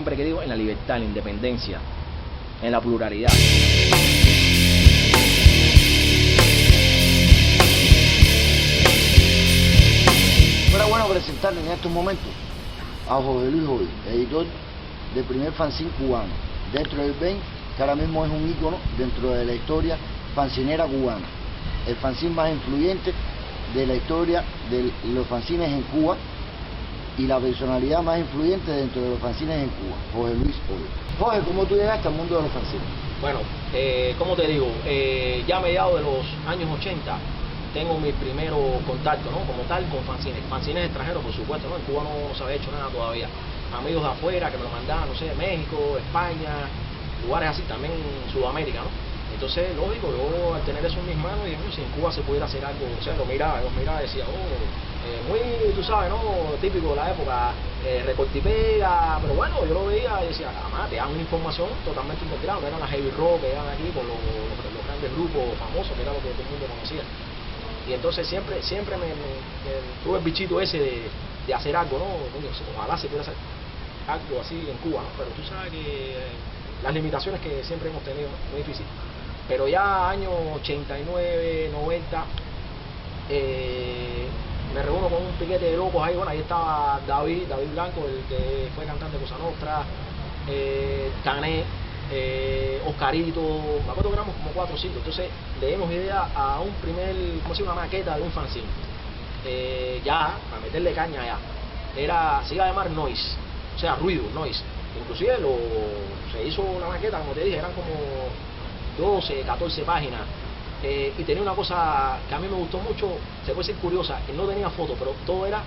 siempre he creído en la libertad, en la independencia, en la pluralidad. Fuera bueno presentarle en estos momentos a José Luis Joy, editor del primer fanzine cubano, dentro del BEN, que ahora mismo es un ícono dentro de la historia fancinera cubana. El fanzine más influyente de la historia de los fanzines en Cuba y la personalidad más influyente dentro de los fanzines en Cuba, José Luis Joy. José, ¿cómo tú llegaste al mundo de los fanzines? Bueno, ¿cómo te digo? Ya a mediados de los años 80 tengo mi primero contacto, ¿no? Como tal, con fanzines extranjeros, por supuesto, ¿no? En Cuba no se había hecho nada todavía. Amigos de afuera que me lo mandaban, no sé, de México, España, lugares así, también Sudamérica, ¿no? Entonces, lógico, yo al tener eso en mis manos, dije, si en Cuba se pudiera hacer algo, o sea, lo miraba y decía, muy, tú sabes, ¿no? Típico de la época, recorte y pega, pero bueno, yo lo veía y decía, además, te dan una información totalmente integrada, no eran las heavy rock que eran aquí con los grandes grupos famosos, que era lo que todo el mundo conocía. Y entonces siempre me tuve el bichito ese de hacer algo, ¿no? Ojalá se pudiera hacer algo así en Cuba, ¿no? Pero tú sabes que las limitaciones que siempre hemos tenido, ¿no? Muy difícil. Pero ya años 89, 90, me reúno con un piquete de locos ahí. Bueno, ahí estaba David Blanco, el que fue cantante de Cosa Nostra, Cané, Oscarito, me acuerdo que éramos como 4 o 5. Entonces le dimos idea a un primer, como si una maqueta de un fanzine, ya, para meterle caña ya, se iba a llamar Noise, o sea, ruido, Noise. Inclusive se hizo la maqueta, como te dije, eran como 12, 14 páginas, y tenía una cosa que a mí me gustó mucho, se puede decir curiosa, que no tenía fotos, pero todo era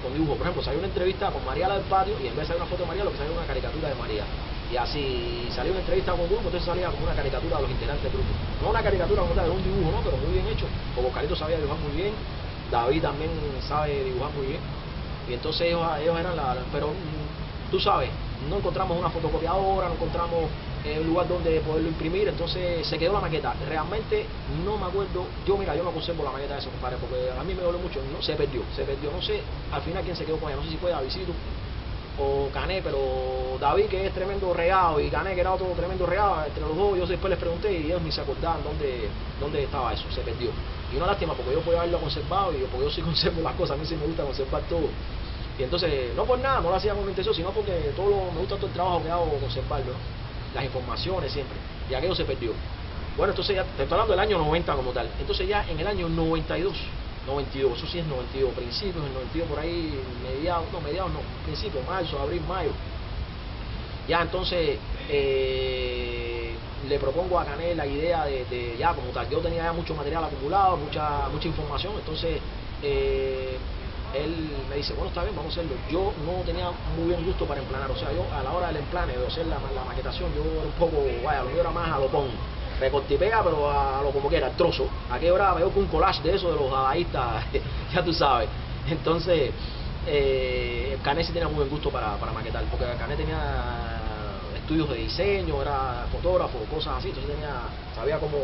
con dibujo. Por ejemplo, salió una entrevista con María la del Patio, y en vez de salir una foto de María, lo que salió era una caricatura de María. Y así salió una entrevista con un grupo, entonces salía como una caricatura de los integrantes del grupo. No una caricatura como tal, era un dibujo, ¿no? Pero muy bien hecho. Como Carito sabía dibujar muy bien, David también sabe dibujar muy bien. Y entonces ellos eran pero tú sabes, no encontramos una fotocopiadora, no encontramos un lugar donde poderlo imprimir, entonces se quedó la maqueta. Realmente no me acuerdo, yo no conservo la maqueta de eso, compadre, porque a mí me duele mucho, no, se perdió, no sé al final quién se quedó con ella, no sé si fue Davidcito o Cané, pero David, que es tremendo regado, y Cané, que era otro tremendo regado, entre los dos yo después les pregunté y ellos ni se acordaban dónde estaba eso, se perdió. Y una lástima, porque yo podía haberlo conservado, porque yo sí conservo las cosas, a mí sí me gusta conservar todo. Y entonces, no por nada, no lo hacía con intención, sino porque me gusta todo el trabajo que hago conservarlo, las informaciones siempre, y aquello se perdió. Bueno, entonces ya, te estoy hablando del año 90 como tal, entonces ya en el año 92, eso sí es 92, principios del 92 por ahí, mediados no, principios, marzo, abril, mayo, ya entonces le propongo a Cané la idea de ya como tal, yo tenía ya mucho material acumulado, mucha información, entonces él me dice, bueno, está bien, vamos a hacerlo. Yo no tenía muy buen gusto para emplanar, o sea, yo a la hora del emplane, de hacer la maquetación, yo era un poco, lo mío era más a lo pon, recorte y pega, pero a lo como que era, el trozo. ¿A qué hora veo que un collage de eso de los dadaístas? Ya tú sabes. Entonces, Cané sí tenía muy buen gusto para maquetar, porque Cané tenía estudios de diseño, era fotógrafo, cosas así, entonces sabía cómo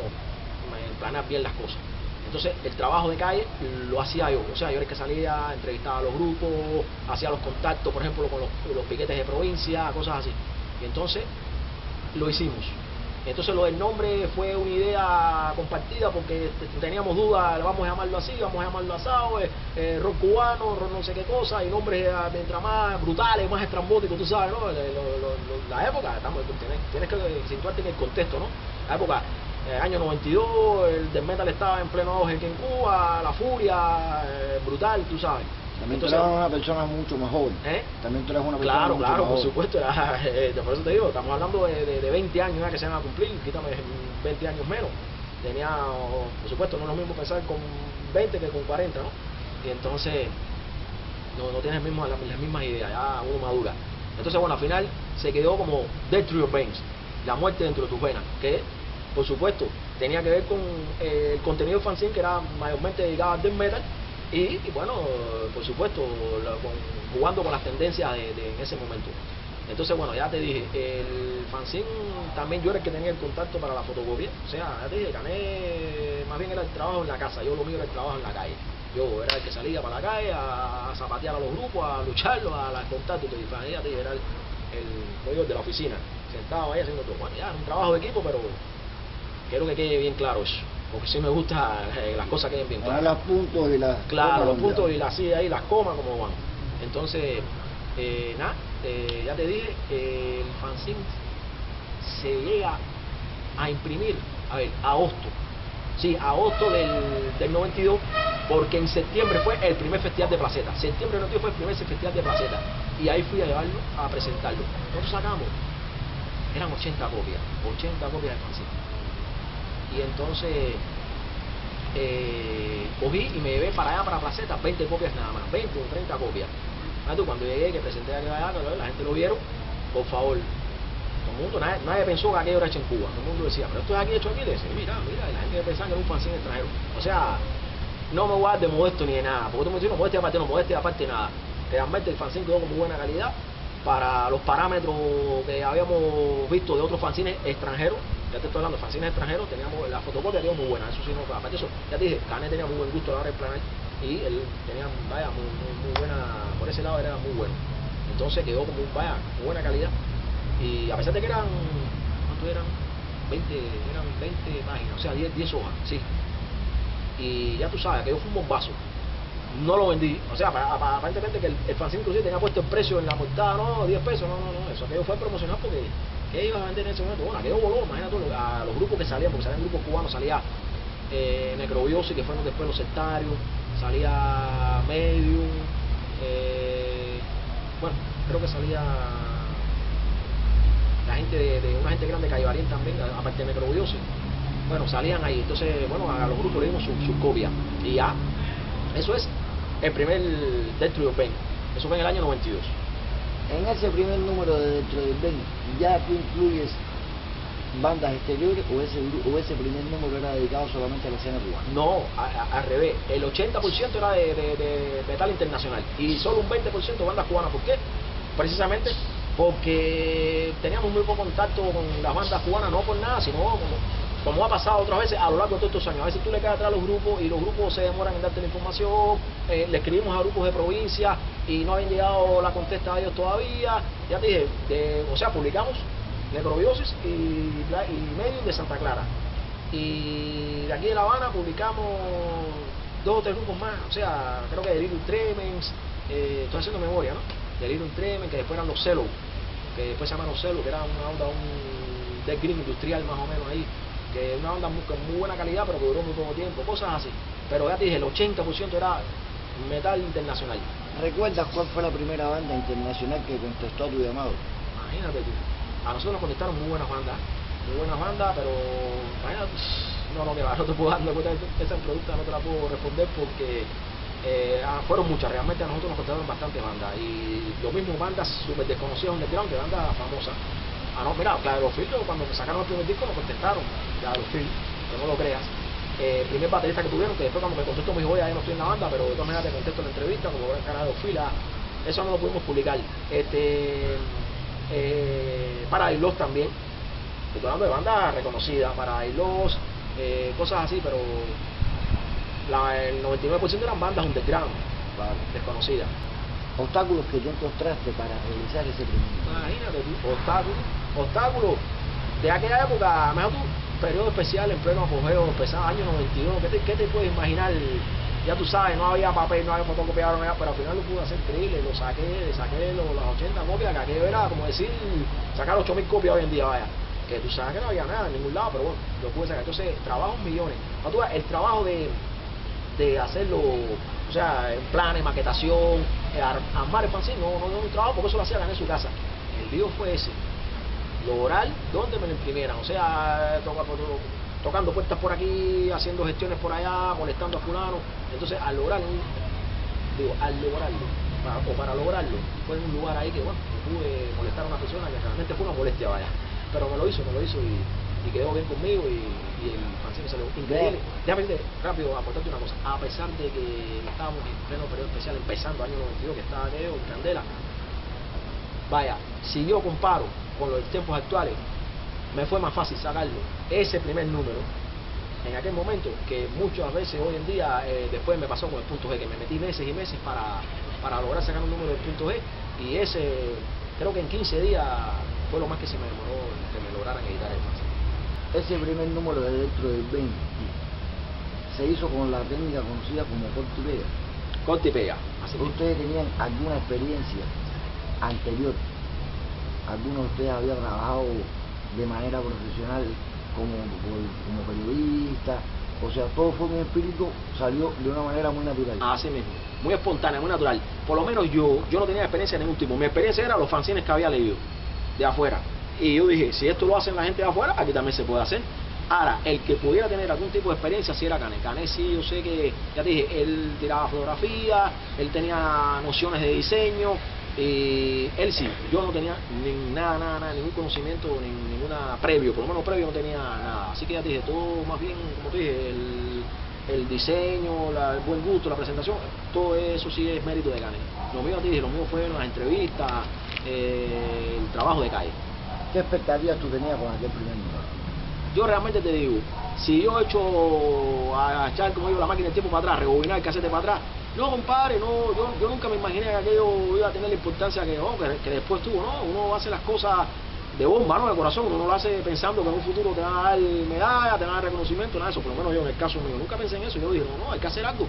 emplanar bien las cosas. Entonces el trabajo de calle lo hacía yo, o sea, yo era el que salía, entrevistaba a los grupos, hacía los contactos, por ejemplo, con los piquetes de provincia, cosas así. Y entonces lo hicimos. Entonces lo del nombre fue una idea compartida porque teníamos dudas, vamos a llamarlo así, vamos a llamarlo asado, rock cubano, rock no sé qué cosa, y nombres mientras más brutales, más estrambóticos, tú sabes, ¿no? La época, tienes que situarte en el contexto, ¿no? La época, año 92, el death metal estaba en pleno auge aquí en Cuba, la furia, brutal, tú sabes. También tú eres una persona mucho más joven. También tú eres una persona mucho más joven. Por supuesto, por eso te digo, estamos hablando de 20 años ya que se van a cumplir, quítame 20 años menos. Tenía, por supuesto, no es lo mismo pensar con 20 que con 40, ¿no? Y entonces no tienes las mismas ideas, ya uno madura. Entonces, bueno, al final se quedó como Death Through Your Veins, la muerte dentro de tus venas, que por supuesto tenía que ver con el contenido fanzine, que era mayormente dedicado al death metal, y bueno, por supuesto, jugando con las tendencias de ese momento. Entonces, bueno, ya te dije, el fanzine también yo era el que tenía el contacto para la fotocopia. O sea, ya te dije, Cané más bien era el trabajo en la casa, yo lo mío era el trabajo en la calle. Yo era el que salía para la calle a zapatear a los grupos, a lucharlos, a las contactos, ya te dije, era el de la oficina, sentado ahí haciendo todo. Bueno, ya, es un trabajo de equipo, pero quiero que quede bien claro eso, porque sí me gusta las cosas queden bien claras. Los puntos y las Claro, los puntos y las sí, ahí las comas como van. Entonces, nada, ya te dije, el fanzine se llega a imprimir, a ver, agosto. Sí, agosto del 92, porque en septiembre fue el primer festival de Placeta. Septiembre del 92 fue el primer festival de Placeta. Y ahí fui a llevarlo, a presentarlo. Nosotros sacamos, eran 80 copias del fanzine. Y entonces cogí y me llevé para allá, para Placeta, 20 copias nada más, 20 o 30 copias. Cuando llegué, que presenté allá, la gente lo vieron, por favor. Todo el mundo, nadie pensó que aquello era hecho en Cuba. Todo el mundo decía, pero esto es aquí hecho aquí. Le decía, mira, y la gente pensaba que era un fanzine extranjero. O sea, no me voy a dar de modesto ni de nada, porque tú me dices, no, modestia aparte nada. Realmente el fanzine quedó con muy buena calidad para los parámetros que habíamos visto de otros fanzines extranjeros. Ya te estoy hablando de fanzines extranjeros, teníamos la fotocopia quedó muy buena, eso sí, no, aparte de eso, ya te dije, Canet tenía muy buen gusto a la hora de planear y él tenía, vaya, muy buena, por ese lado era muy bueno. Entonces quedó como vaya, muy buena calidad. Y a pesar de que eran, ¿cuánto eran? 20 páginas, o sea, 10 hojas, sí. Y ya tú sabes, aquello fue un bombazo. No lo vendí, o sea, aparentemente que el fanzine inclusive tenía puesto el precio en la portada, no, 10 pesos, no, eso aquello fue promocional porque ¿qué iba a vender en ese momento? Bueno, aquello voló, imagínate a los grupos que salían, porque salían grupos cubanos, salía Necrobiosis, que fueron después los sectarios, salía Medium, bueno, creo que salía la gente de una gente grande de Caibarien también, aparte de Necrobiosis. Bueno, salían ahí, entonces, bueno, a los grupos le dimos sus copias, y ya, eso es el primer Dentro del Ben, eso fue en el año 92. En ese primer número de Dentro del Ben, ¿ya tú incluyes bandas exteriores o ese primer número era dedicado solamente a la escena cubana? No, al revés, el 80% era de metal internacional y solo un 20% bandas cubanas. ¿Por qué? Precisamente porque teníamos muy poco contacto con las bandas cubanas, no por nada, sino como ha pasado otras veces a lo largo de todos estos años. A veces tú le quedas atrás a los grupos y los grupos se demoran en darte la información, le escribimos a grupos de provincia y no habían llegado la contesta a ellos todavía. Ya te dije, o sea, publicamos Necrobiosis y Medium de Santa Clara. Y de aquí de La Habana publicamos 2 o 3 grupos más, o sea, creo que Delirium Tremens, estoy haciendo memoria, ¿no? Delirium Tremens, que después eran los Celos, que después se llamaron Celos, que era una onda, un death green industrial más o menos ahí, que es una onda con muy buena calidad, pero que duró muy poco tiempo, cosas así. Pero ya te dije, el 80% era metal internacional. ¿Recuerdas cuál fue la primera banda internacional que contestó a tu llamado? Imagínate tú. A nosotros nos contestaron muy buenas bandas, pero no, que va, no te puedo dar esa entrevista, no te la puedo responder porque fueron muchas, realmente a nosotros nos contestaron bastantes bandas y lo mismo bandas súper desconocidas underground que bandas famosas. No, mira, Claro Phil, cuando me sacaron el primer disco nos contestaron, Claro Phil, que no lo creas. El primer baterista que tuvieron, que después cuando me contestó me dijo, oye, ya no estoy en la banda, pero de todas maneras te contesto en la entrevista, como era Claro Phil, eso no lo pudimos publicar. Paradise también, estoy hablando de bandas reconocidas, Paradise, cosas así, pero el 99% eran bandas underground, desconocidas. Obstáculos que tú encontraste para realizar ese primer. Imagínate tú, obstáculos de aquella época, mejor tú, periodo especial en pleno apogeo, empezaba año 92, ¿qué te puedes imaginar? Ya tú sabes, no había papel, no había fotocopiador, pero al final lo pude hacer increíble, saqué las 80 copias, que aquello era como decir, sacar 8000 copias hoy en día, vaya, que tú sabes que no había nada en ningún lado, pero bueno, lo pude sacar. Entonces, trabajo millones. El trabajo de hacerlo, o sea, en planes, maquetación, armar el fanzine, no es un trabajo, porque eso lo hacía Canet en su casa. El lío fue ese, lograr donde me lo imprimieran, o sea, tocando puertas por aquí, haciendo gestiones por allá, molestando a fulano. Entonces, al lograrlo, para lograrlo, fue en un lugar ahí que, bueno, pude molestar a una persona que realmente fue una molestia, vaya, pero me lo hizo y quedó bien conmigo y el fanzine salió increíble. Déjame decirte rápido, aportarte una cosa, a pesar de que estábamos en pleno periodo especial, empezando año 92, que estaba aquello en candela, vaya, si yo comparo con los tiempos actuales, me fue más fácil sacarlo, ese primer número, en aquel momento, que muchas veces hoy en día, después me pasó con el punto G, que me metí meses y meses para lograr sacar un número del punto G, y ese creo que en 15 días fue lo más que se me demoró que me lograran editar el fanzine. Ese primer número de Dentro del 20 se hizo con la técnica conocida como corte y pega. Corte y pega. Así mismo. ¿Ustedes tenían alguna experiencia anterior? ¿Alguno de ustedes había trabajado de manera profesional como periodista? O sea, todo fue mi espíritu, salió de una manera muy natural. Así mismo, muy espontánea, muy natural. Por lo menos yo no tenía experiencia de ningún tipo. Mi experiencia era los fanzines que había leído de afuera. Y yo dije, si esto lo hacen la gente de afuera, aquí también se puede hacer. Ahora, el que pudiera tener algún tipo de experiencia sí era Canet. Canet sí, yo sé que, ya te dije, él tiraba fotografía, él tenía nociones de diseño, él sí, yo no tenía nada, ningún conocimiento, ninguna previo, por lo menos previo no tenía nada. Así que ya te dije, todo más bien, como te dije, el diseño, el buen gusto, la presentación, todo eso sí es mérito de Canet. Lo mío, te dije, lo mío fueron las entrevistas, el trabajo de calle. ¿Qué expectativas tú tenías con aquel primer número? Yo realmente te digo, si yo he hecho a echar, como digo, la máquina del tiempo para atrás, rebobinar el casete para atrás, no, compadre, no, yo nunca me imaginé que aquello iba a tener la importancia que después tuvo, ¿no? Uno hace las cosas de bomba, ¿no? De corazón, uno lo hace pensando que en un futuro te van a dar medalla, te van a dar reconocimiento, nada de eso, por lo menos yo en el caso mío, nunca pensé en eso. Yo dije, no, hay que hacer algo.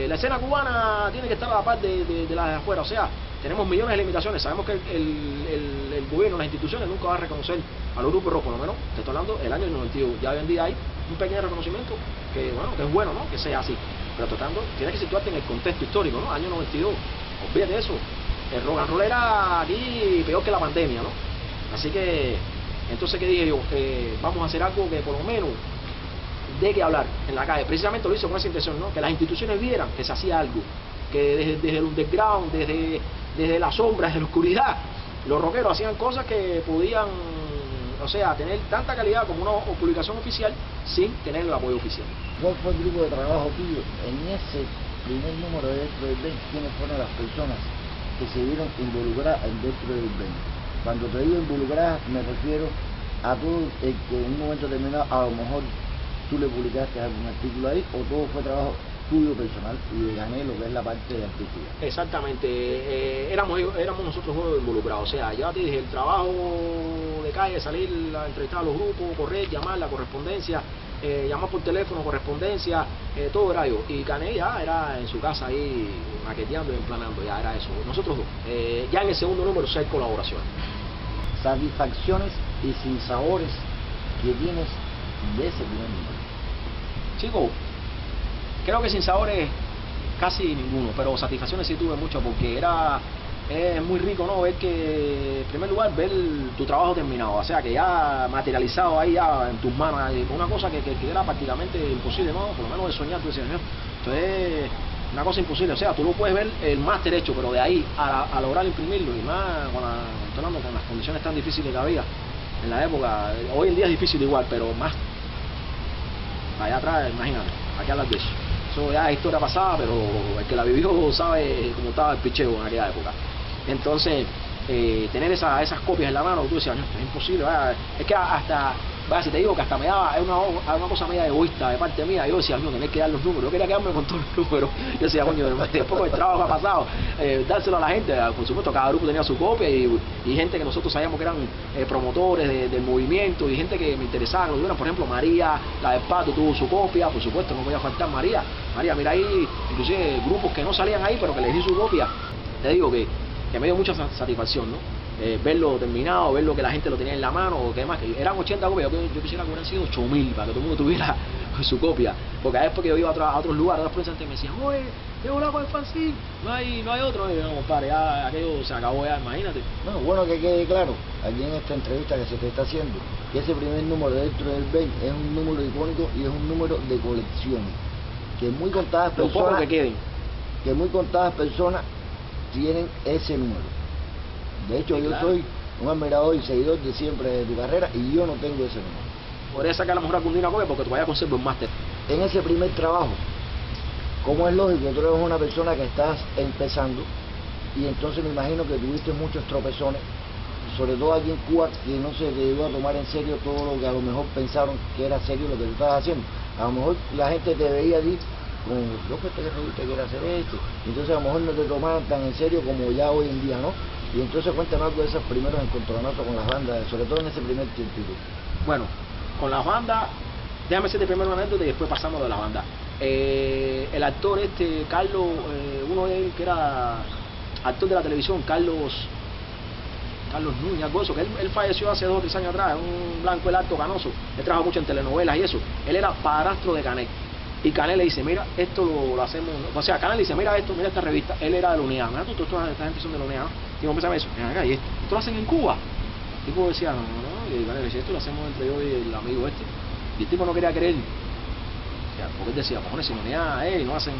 La escena cubana tiene que estar a la par de la de afuera, o sea, tenemos millones de limitaciones, sabemos que el gobierno, las instituciones nunca va a reconocer a los grupos rojos, por lo menos, te estoy hablando del año 92, ya hoy en día hay un pequeño reconocimiento que es bueno, ¿no? Que sea así, pero tratando, tienes que situarte en el contexto histórico, ¿no? Año 92, olvídate de eso, el rock and roll era aquí peor que la pandemia, ¿no? Así que, entonces, ¿qué dije yo? Vamos a hacer algo que por lo menos de qué hablar en la calle. Precisamente lo hizo con esa intención, ¿no? Que las instituciones vieran que se hacía algo, que desde el underground, desde la sombra, desde la oscuridad, los rockeros hacían cosas que podían, o sea, tener tanta calidad como una publicación oficial sin tener el apoyo oficial. ¿Cuál fue el grupo de trabajo tuyo en ese primer número de Dentro del 20? ¿Quiénes fueron las personas que se vieron involucradas en Dentro del 20? Cuando te digo involucradas, me refiero a todo el que en un momento determinado a lo mejor tú le publicaste algún artículo ahí, o todo fue trabajo tuyo personal y de Canet, lo que es la parte de artística. Exactamente, éramos nosotros todos involucrados, o sea, ya te dije, el trabajo de calle, salir a entrevistar a los grupos, correr, llamar, la correspondencia, llamar por teléfono, correspondencia, todo era yo, y Canet ya era en su casa ahí maqueteando y emplanando, ya era eso, nosotros dos. Ya en el segundo número 6 colaboraciones. Satisfacciones y sinsabores que tienes de ese primer número. Chico, creo que sin sabores casi ninguno, pero satisfacciones sí tuve mucho porque es muy rico, ¿no? Ver que, en primer lugar, ver tu trabajo terminado, o sea, que ya materializado ahí ya en tus manos, una cosa que era prácticamente imposible, ¿no? Por lo menos de soñar, tú decías, ¿no? Entonces, una cosa imposible, o sea, tú lo puedes ver el máster hecho, pero de ahí a lograr imprimirlo, y más con las condiciones tan difíciles que había en la época, hoy en día es difícil igual, pero más allá atrás, imagínate, aquí hablar de eso. Eso ya es historia pasada, pero el que la vivió sabe cómo estaba el picheo en aquella época. Entonces, tener esas copias en la mano, tú decías, no, esto es imposible, ¿verdad? Es que hasta, ¿verdad? Si te digo que hasta me daba, es una cosa media egoísta de parte mía, yo decía, no, tenés que dar los números, yo quería quedarme con todos los números, yo decía, coño, después del trabajo ha pasado, dárselo a la gente, por supuesto, cada grupo tenía su copia y gente que nosotros sabíamos que eran promotores del movimiento y gente que me interesaba que lo tuvieran, por ejemplo, María, la del Pato, tuvo su copia, por supuesto, no podía faltar María, mira ahí, inclusive grupos que no salían ahí, pero que les di su copia, te digo que me dio mucha satisfacción, ¿no? Verlo terminado, verlo que la gente lo tenía en la mano, o que además, que eran 80 copias, yo quisiera que hubieran sido 8000 para que todo el mundo tuviera su copia, porque a veces porque yo iba a otros lugares, a otros presentes me decían, oye, ¿qué volá con el fanzine? No hay otro, y no, compadre, ya aquello se acabó ya, imagínate. Bueno que quede claro, aquí en esta entrevista que se te está haciendo, que ese primer número de Dentro del 20 es un número icónico y es un número de colección, que muy contadas personas, que muy contadas personas tienen ese número. De hecho, sí, yo soy un admirador y seguidor de siempre de tu carrera y yo no tengo ese número. Podría sacar a la mejor algún día una copia porque todavía conservo un máster. En ese primer trabajo, como es lógico, tú eres una persona que estás empezando y entonces me imagino que tuviste muchos tropezones, sobre todo aquí en Cuba, que no se te llegó a tomar en serio todo lo que a lo mejor pensaron que era serio lo que tú estabas haciendo. A lo mejor la gente te veía a ti como, yo que te quiero hacer esto, entonces a lo mejor no te tomaban tan en serio como ya hoy en día, ¿no? Y entonces cuéntanos algo de esos primeros encontronazos con las bandas, sobre todo en ese primer tiempito. Bueno, con las bandas, déjame hacerte primero una anécdota y después pasamos de la banda. El actor Carlos, uno de él que era actor de la televisión, Carlos Núñez, algo eso, que él falleció hace 2 o 3 años atrás, un blanco, el alto, canoso. Él trabajó mucho en telenovelas y eso. Él era padrastro de Canet. Y Canet le dice, mira, esto lo hacemos, o sea, Canet le dice, mira esto, mira esta revista. Él era de la Unidad, mira tú, toda esta gente son de la Unidad, ¿no? Y me empezaba eso, mira acá, y esto lo hacen en Cuba. El tipo decía, no, y Canet le decía, esto lo hacemos entre yo y el amigo este. Y el tipo no quería creer. O sea, porque él decía, cojones, sin Unidad, no hacen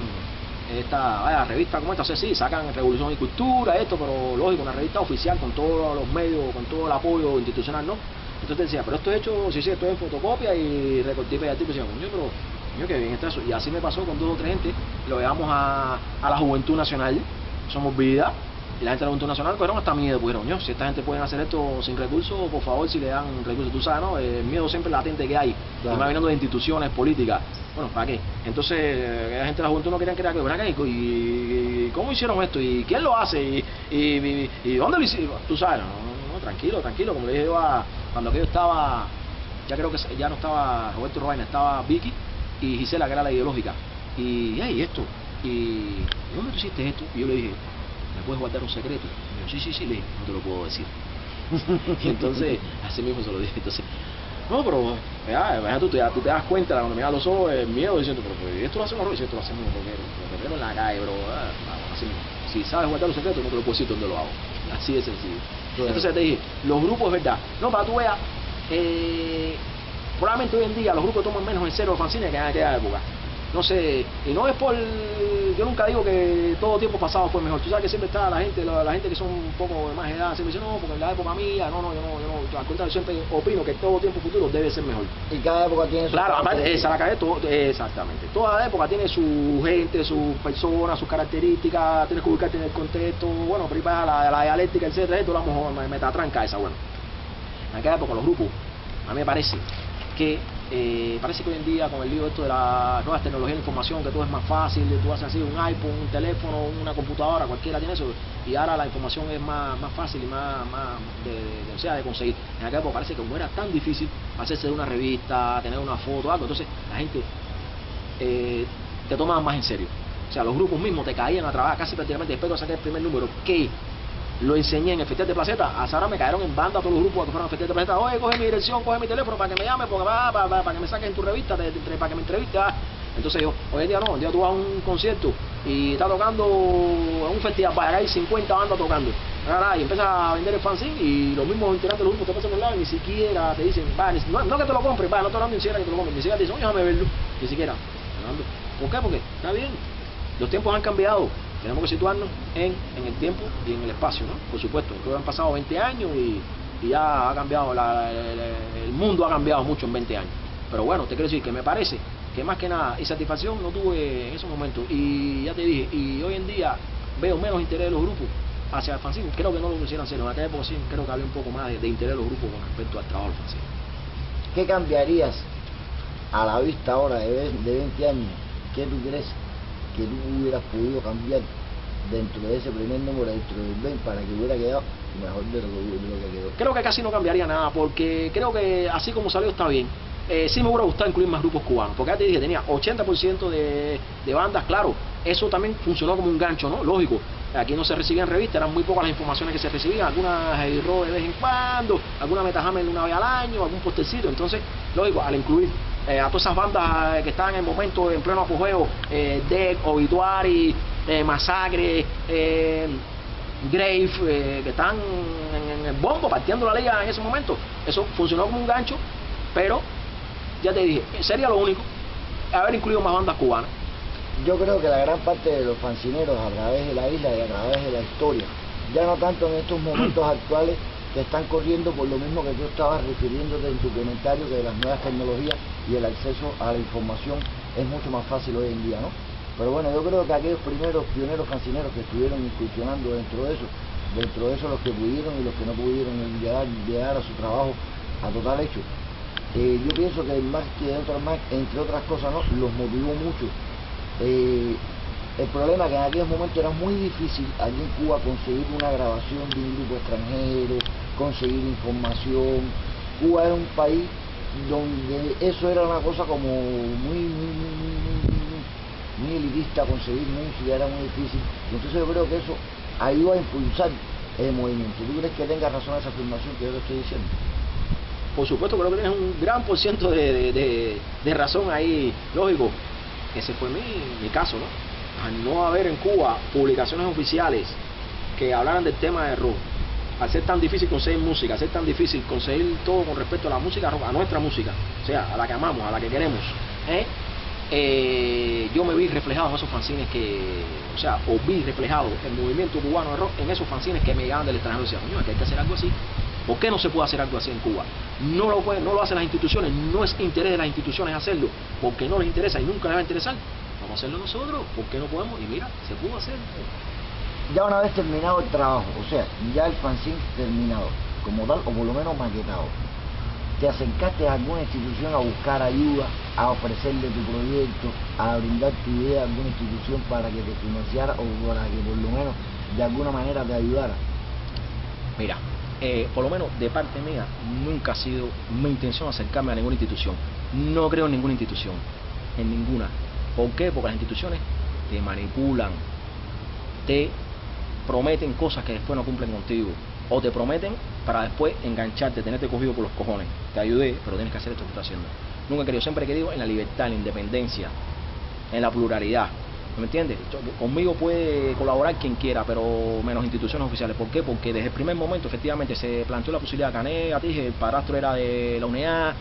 esta revista como esta, o sea, sí, sacan Revolución y Cultura, esto, pero lógico, una revista oficial con todos los medios, con todo el apoyo institucional, ¿no? Entonces decía, pero esto es hecho, sí, esto es en fotocopia y recorté y tipo decía, coño, pero coño, qué bien está eso. Y así me pasó con 2 o 3 gente, lo llevamos a la Juventud Nacional, Somos Vida, y la gente de la Juventud Nacional cogieron hasta miedo, pues, coño, si esta gente pueden hacer esto sin recursos, por favor, si le dan recursos, tú sabes, ¿no? El miedo siempre latente que hay, claro. Y más viniendo de instituciones políticas. Bueno, ¿para qué? Entonces, la gente de la juventud no querían crear que vengan y ¿cómo hicieron esto? ¿Y quién lo hace? ¿Y dónde lo hicieron? Tú sabes, no, tranquilo, como le dije yo cuando aquello estaba, ya creo que ya no estaba Roberto Robaina, estaba Vicky y Gisela, que era la ideológica. Y, hey, esto, ¿y dónde tú hiciste esto? Y yo le dije, ¿me puedes guardar un secreto? Y yo, sí, le dije, no te lo puedo decir. Y entonces, así mismo se lo dije, entonces, no, pero tú te das cuenta cuando miras los ojos, el miedo diciendo, pero esto lo hacemos, y esto lo hacemos porque lo vemos en la calle, bro. Así mismo. Si sabes guardar los secretos, no te lo puedo decir dónde lo hago. Así de sencillo. Claro. Entonces te dije, los grupos es verdad. No, para tú veas, probablemente hoy en día los grupos toman menos en serio los fanzines que en aquella época. No sé, y no es por... Yo nunca digo que todo tiempo pasado fue mejor. Tú sabes que siempre está la gente que son un poco de más edad, siempre dice, no, porque en la época mía, yo no, al contrario, siempre opino que todo tiempo futuro debe ser mejor. Y cada época tiene su... Claro, aparte, exactamente. Toda época tiene su gente, sus personas, sus características, tienes que ubicarte en el contexto, bueno, por ahí para la dialéctica, etcétera, esto la mejor metatranca esa, bueno. En aquella época los grupos, a mí me parece que hoy en día con el lío esto de las nuevas tecnologías de información, que todo es más fácil, tú haces así un iPhone, un teléfono, una computadora, cualquiera tiene eso, y ahora la información es más fácil y más de conseguir. En aquella época parece que como era tan difícil hacerse de una revista, tener una foto, algo, entonces la gente te tomaba más en serio. O sea, los grupos mismos te caían a trabajar casi prácticamente después de sacar el primer número, que lo enseñé en el Festival de Placeta. A Sara me cayeron en banda todos los grupos que fueron al Festival de Placeta. Oye, coge mi dirección, coge mi teléfono para que me llame, para que me saquen en tu revista, para que me entrevistes. Entonces yo, hoy en día no, hoy en día tú vas a un concierto y está tocando en un festival, para hay 50 bandas tocando. Y empiezas a vender el fanzine y los mismos integrantes de los grupos te pasan por el lado y ni siquiera te dicen, no que te lo compres, no te hablando ni siquiera que te lo compres, ni siquiera te dicen, oye, déjame verlo, ni siquiera. ¿Por qué? Porque está bien, los tiempos han cambiado. Tenemos que situarnos en el tiempo y en el espacio, ¿no? Por supuesto, han pasado 20 años y ya ha cambiado, el mundo ha cambiado mucho en 20 años. Pero bueno, te quiero decir que me parece que más que nada, y satisfacción no tuve en esos momentos. Y ya te dije, y hoy en día veo menos interés de los grupos hacia el fanzine. Creo que no lo quisieran hacer. En aquella época sí, creo que había un poco más de interés de los grupos con respecto al trabajo del fanzine. ¿Qué cambiarías a la vista ahora de 20 años? ¿Qué tú crees que tú hubieras podido cambiar dentro de ese primer número, dentro del 20, para que hubiera quedado mejor de lo que quedó? Creo que casi no cambiaría nada, porque creo que así como salió está bien. Sí me hubiera gustado incluir más grupos cubanos, porque ya te dije, tenía 80% de bandas, claro, eso también funcionó como un gancho, ¿no? Lógico, aquí no se recibían revistas, eran muy pocas las informaciones que se recibían, algunas error de vez en cuando, alguna Metajammer una vez al año, algún postercito, entonces, lógico, al incluir a todas esas bandas que estaban en el momento, en pleno apogeo, Deck, Obituary, Masacre, Grave, que están en el bombo, partiendo la liga en ese momento, eso funcionó como un gancho, pero ya te dije, sería lo único, haber incluido más bandas cubanas. Yo creo que la gran parte de los fanzineros a través de la isla y a través de la historia, ya no tanto en estos momentos actuales que están corriendo por lo mismo que tú estabas refiriéndote en tu comentario, que de las nuevas tecnologías y el acceso a la información es mucho más fácil hoy en día, ¿no? Pero bueno, yo creo que aquellos primeros pioneros fanzineros que estuvieron incursionando dentro de eso los que pudieron y los que no pudieron llegar a su trabajo a total hecho, yo pienso que más que entre otras cosas, ¿no?, los motivó mucho El problema es que en aquellos momentos era muy difícil aquí en Cuba conseguir una grabación de un grupo extranjero, conseguir información. Cuba era un país donde eso era una cosa como muy elitista, conseguir música era muy difícil. Entonces yo creo que eso ayudó a impulsar el movimiento. ¿Tú crees que tenga razón esa afirmación que yo te estoy diciendo? Por supuesto, creo que tienes un gran por ciento de razón ahí, lógico. Ese fue mi caso, ¿no? Al no haber en Cuba publicaciones oficiales que hablaran del tema de rock, al ser tan difícil conseguir música, al ser tan difícil conseguir todo con respecto a la música rock, a nuestra música, o sea, a la que amamos, a la que queremos, yo me vi reflejado en esos fanzines o vi reflejado el movimiento cubano de rock en esos fanzines que me llegaban del extranjero y decía, coño, aquí hay que hacer algo así. ¿Por qué no se puede hacer algo así en Cuba? No lo hacen las instituciones, no es interés de las instituciones hacerlo, porque no les interesa y nunca les va a interesar. Vamos a hacerlo nosotros, ¿por qué no podemos? Y mira, se pudo hacer. Ya una vez terminado el trabajo, o sea, ya el fanzine terminado, como tal, o por lo menos maquetado, ¿te acercaste a alguna institución a buscar ayuda, a ofrecerle tu proyecto, a brindar tu idea a alguna institución para que te financiara o para que por lo menos de alguna manera te ayudara? Mira, por lo menos de parte mía, nunca ha sido mi intención acercarme a ninguna institución. No creo en ninguna institución, en ninguna. ¿Por qué? Porque las instituciones te manipulan, te prometen cosas que después no cumplen contigo, o te prometen para después engancharte, tenerte cogido por los cojones. Te ayudé, pero tienes que hacer esto que estás haciendo. Nunca he querido, siempre he querido en la libertad, en la independencia, en la pluralidad. ¿Me entiendes? Conmigo puede colaborar quien quiera, pero menos instituciones oficiales. ¿Por qué? Porque desde el primer momento efectivamente se planteó la posibilidad. Cané, a ti, el padrastro era de la UNEA.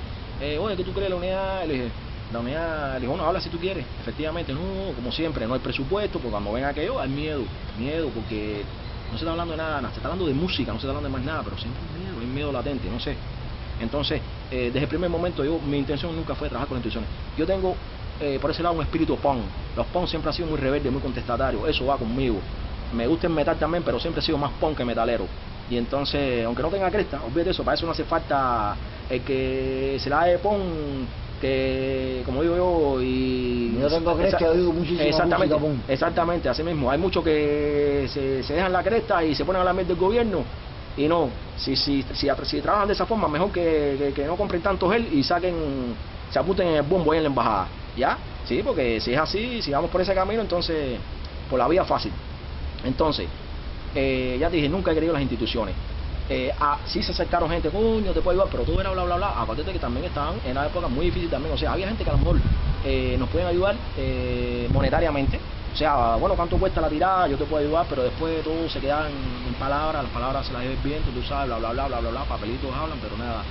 Oye, ¿qué tú crees de la UNEA? Le dije, la UNEA, le dije, bueno, habla si tú quieres. Efectivamente, no, como siempre, no hay presupuesto, porque cuando ven aquello hay miedo, porque no se está hablando de nada, se está hablando de música, no se está hablando de más nada, pero siempre hay miedo latente, no sé. Entonces, desde el primer momento, mi intención nunca fue trabajar con instituciones. Yo tengo por ese lado un espíritu punk. Los punk siempre han sido muy rebeldes, muy contestatarios, eso va conmigo. Me gusta el metal también, pero siempre he sido más punk que metalero. Y entonces, aunque no tenga cresta, olvídate eso, para eso no hace falta el que se la de punk, que como digo yo, y yo tengo cresta, yo digo muchísimo exactamente, música punk. Exactamente, así mismo. Hay muchos que se dejan la cresta y se ponen a la mierda del gobierno. Y no, si trabajan de esa forma, mejor que no compren tanto gel y se apunten en el bombo ahí en la embajada. ¿Ya? Sí, porque si es así, si vamos por ese camino, entonces, por la vía fácil. Entonces, ya te dije, nunca he querido las instituciones. Sí se acercaron gente, coño, te puedo ayudar, pero todo era bla, bla, bla. Aparte de que también estaban en una época muy difícil también. O sea, había gente que a lo mejor nos pueden ayudar monetariamente. O sea, bueno, ¿cuánto cuesta la tirada? Yo te puedo ayudar, pero después todo se queda en palabras, las palabras se las lleva el viento, tú sabes, bla, bla, bla, bla, bla, bla, papelitos hablan, pero nada.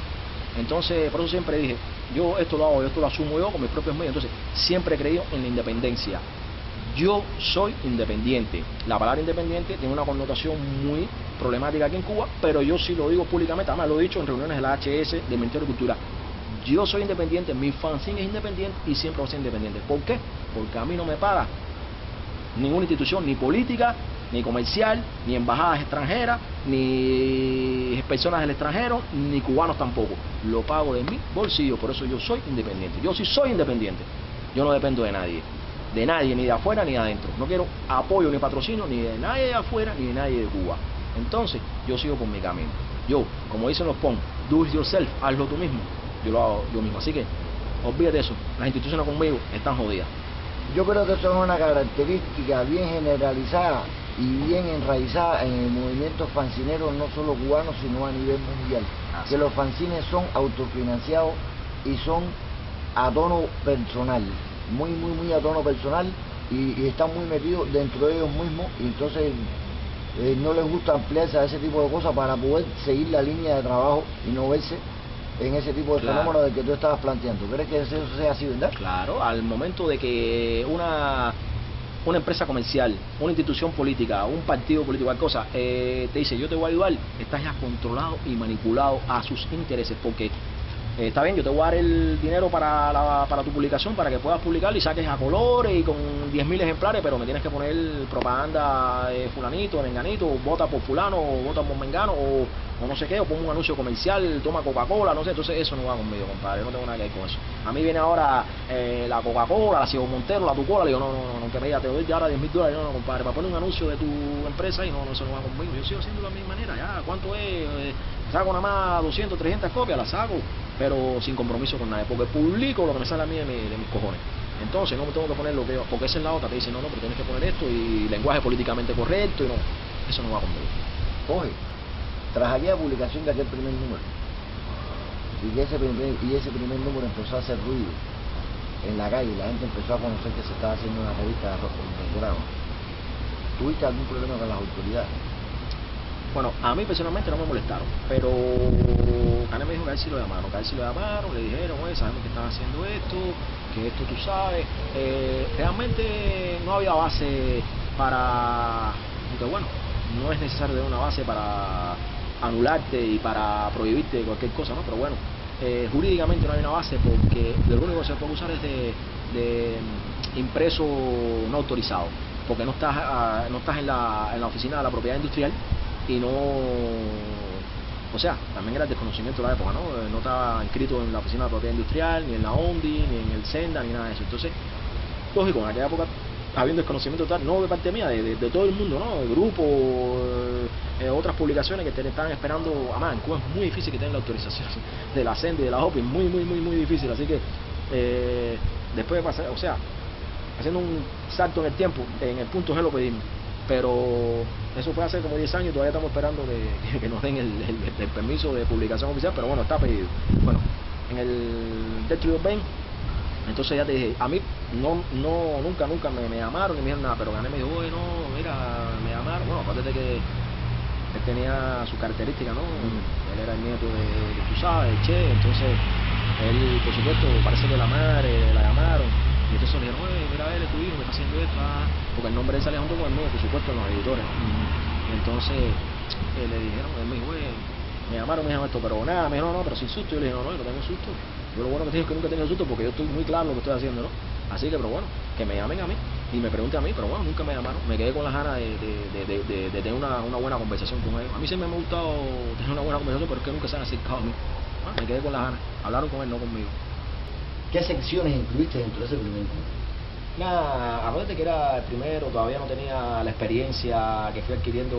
Entonces, por eso siempre dije, yo esto lo hago, esto lo asumo yo con mis propios medios. Entonces, siempre he creído en la independencia. Yo soy independiente. La palabra independiente tiene una connotación muy problemática aquí en Cuba, pero yo sí lo digo públicamente, además lo he dicho en reuniones de la HS, del Ministerio de Cultura. Yo soy independiente, mi fanzine es independiente y siempre voy a ser independiente. ¿Por qué? Porque a mí no me paga ninguna institución, ni política, ni comercial, ni embajadas extranjeras, ni personas del extranjero, ni cubanos tampoco. Lo pago de mi bolsillo, por eso yo soy independiente. Yo sí soy independiente. Yo no dependo de nadie, ni de afuera ni de adentro. No quiero apoyo ni patrocinio ni de nadie de afuera ni de nadie de Cuba. Entonces, yo sigo por mi camino. Yo, como dicen los PON, do it yourself, hazlo tú mismo. Yo lo hago yo mismo. Así que, olvídate eso. Las instituciones conmigo están jodidas. Yo creo que eso es una característica bien generalizada y bien enraizada en el movimiento fancinero, no solo cubano, sino a nivel mundial. Que los fanzines son autofinanciados y son a tono personal, muy a tono personal, y están muy metidos dentro de ellos mismos, y entonces no les gusta ampliarse a ese tipo de cosas para poder seguir la línea de trabajo y no verse en ese tipo de fenómeno del que tú estabas planteando. ¿Crees que eso sea así, verdad? Claro, al momento de que una empresa comercial, una institución política, un partido político, cualquier cosa, te dice yo te voy a ayudar, estás ya controlado y manipulado a sus intereses, porque está bien, yo te voy a dar el dinero para tu publicación, para que puedas publicarlo y saques a colores y con 10.000 ejemplares, pero me tienes que poner propaganda de fulanito, de menganito, vota por fulano, o vota por mengano, o no sé qué, o pongo un anuncio comercial, toma Coca-Cola, no sé, entonces eso no va conmigo, compadre, no tengo nada que ver con eso. A mí viene ahora la Coca-Cola, la Ciego Montero, la Tucola, le digo, no, que me diga, te doy ahora $10.000, no, compadre, para poner un anuncio de tu empresa y no, eso no va conmigo, yo sigo haciendo de la misma manera, ya, ¿cuánto es? Saco nada más 200, 300 copias, las saco, pero sin compromiso con nadie, porque publico lo que me sale a mí de mis cojones. Entonces no me tengo que poner lo que, porque esa es la otra, te dicen, no, pero tienes que poner esto y lenguaje políticamente correcto, y no, eso no va conmigo. Oye, tras aquella publicación de aquel primer número, y ese primer número empezó a hacer ruido en la calle, la gente empezó a conocer que se estaba haciendo una revista de rock contemporáneo, ¿tuviste algún problema con las autoridades? Bueno, a mí personalmente no me molestaron, pero Cané me dijo que a él sí lo llamaron, le dijeron, oye, sabemos que están haciendo esto, que esto tú sabes. Realmente no había base para, aunque bueno, no es necesario tener una base para anularte y para prohibirte cualquier cosa, ¿no? Pero bueno, jurídicamente no hay una base porque lo único que se puede usar es de impreso no autorizado, porque no estás en la oficina de la propiedad industrial y no, o sea, también era el desconocimiento de la época, ¿no? No estaba inscrito en la oficina de propiedad industrial, ni en la ONDI, ni en el SENDA, ni nada de eso. Entonces, lógico, en aquella época había un desconocimiento total, no de parte mía, de todo el mundo, ¿no? El grupo, otras publicaciones que te estaban esperando. Además, en Cuba es muy difícil que tengan la autorización de la SENDA y de la OPI, muy difícil. Así que, después de pasar, o sea, haciendo un salto en el tiempo, en el punto G lo pedimos. Pero eso fue hace como 10 años y todavía estamos esperando que nos den el permiso de publicación oficial, pero bueno, está pedido. Bueno, en el Detroit Ben, entonces ya te dije, a mí nunca me llamaron ni me dijeron nada, pero Cané me dijo, oye, no, mira, me llamaron. Bueno, aparte de que él tenía su característica, ¿no? Él era el nieto de tú sabes, el Che, entonces él, por supuesto, parece que la madre la llamaron. Y entonces le dijeron, oye, mira, él es tu hijo que está haciendo esto, porque el nombre de él salía junto con el mío, por supuesto, en los editores. Y entonces le dijeron, él me dijo, oye, me llamaron, me dijeron esto, pero nada, me dijeron, no, pero sin susto. Yo le dije, no, yo no tengo susto. Yo lo bueno que te digo es que nunca he tenido susto porque yo estoy muy claro lo que estoy haciendo, ¿no? Así que, pero bueno, que me llamen a mí y me pregunten a mí, pero bueno, nunca me llamaron. Me quedé con las ganas de tener una buena conversación con ellos. A mí siempre me ha gustado tener una buena conversación, pero es que nunca se han acercado a mí. Me quedé con las ganas. Hablaron con él, no conmigo. ¿Qué secciones incluiste dentro de ese primer número? Nada, acuérdate que era el primero, todavía no tenía la experiencia que fui adquiriendo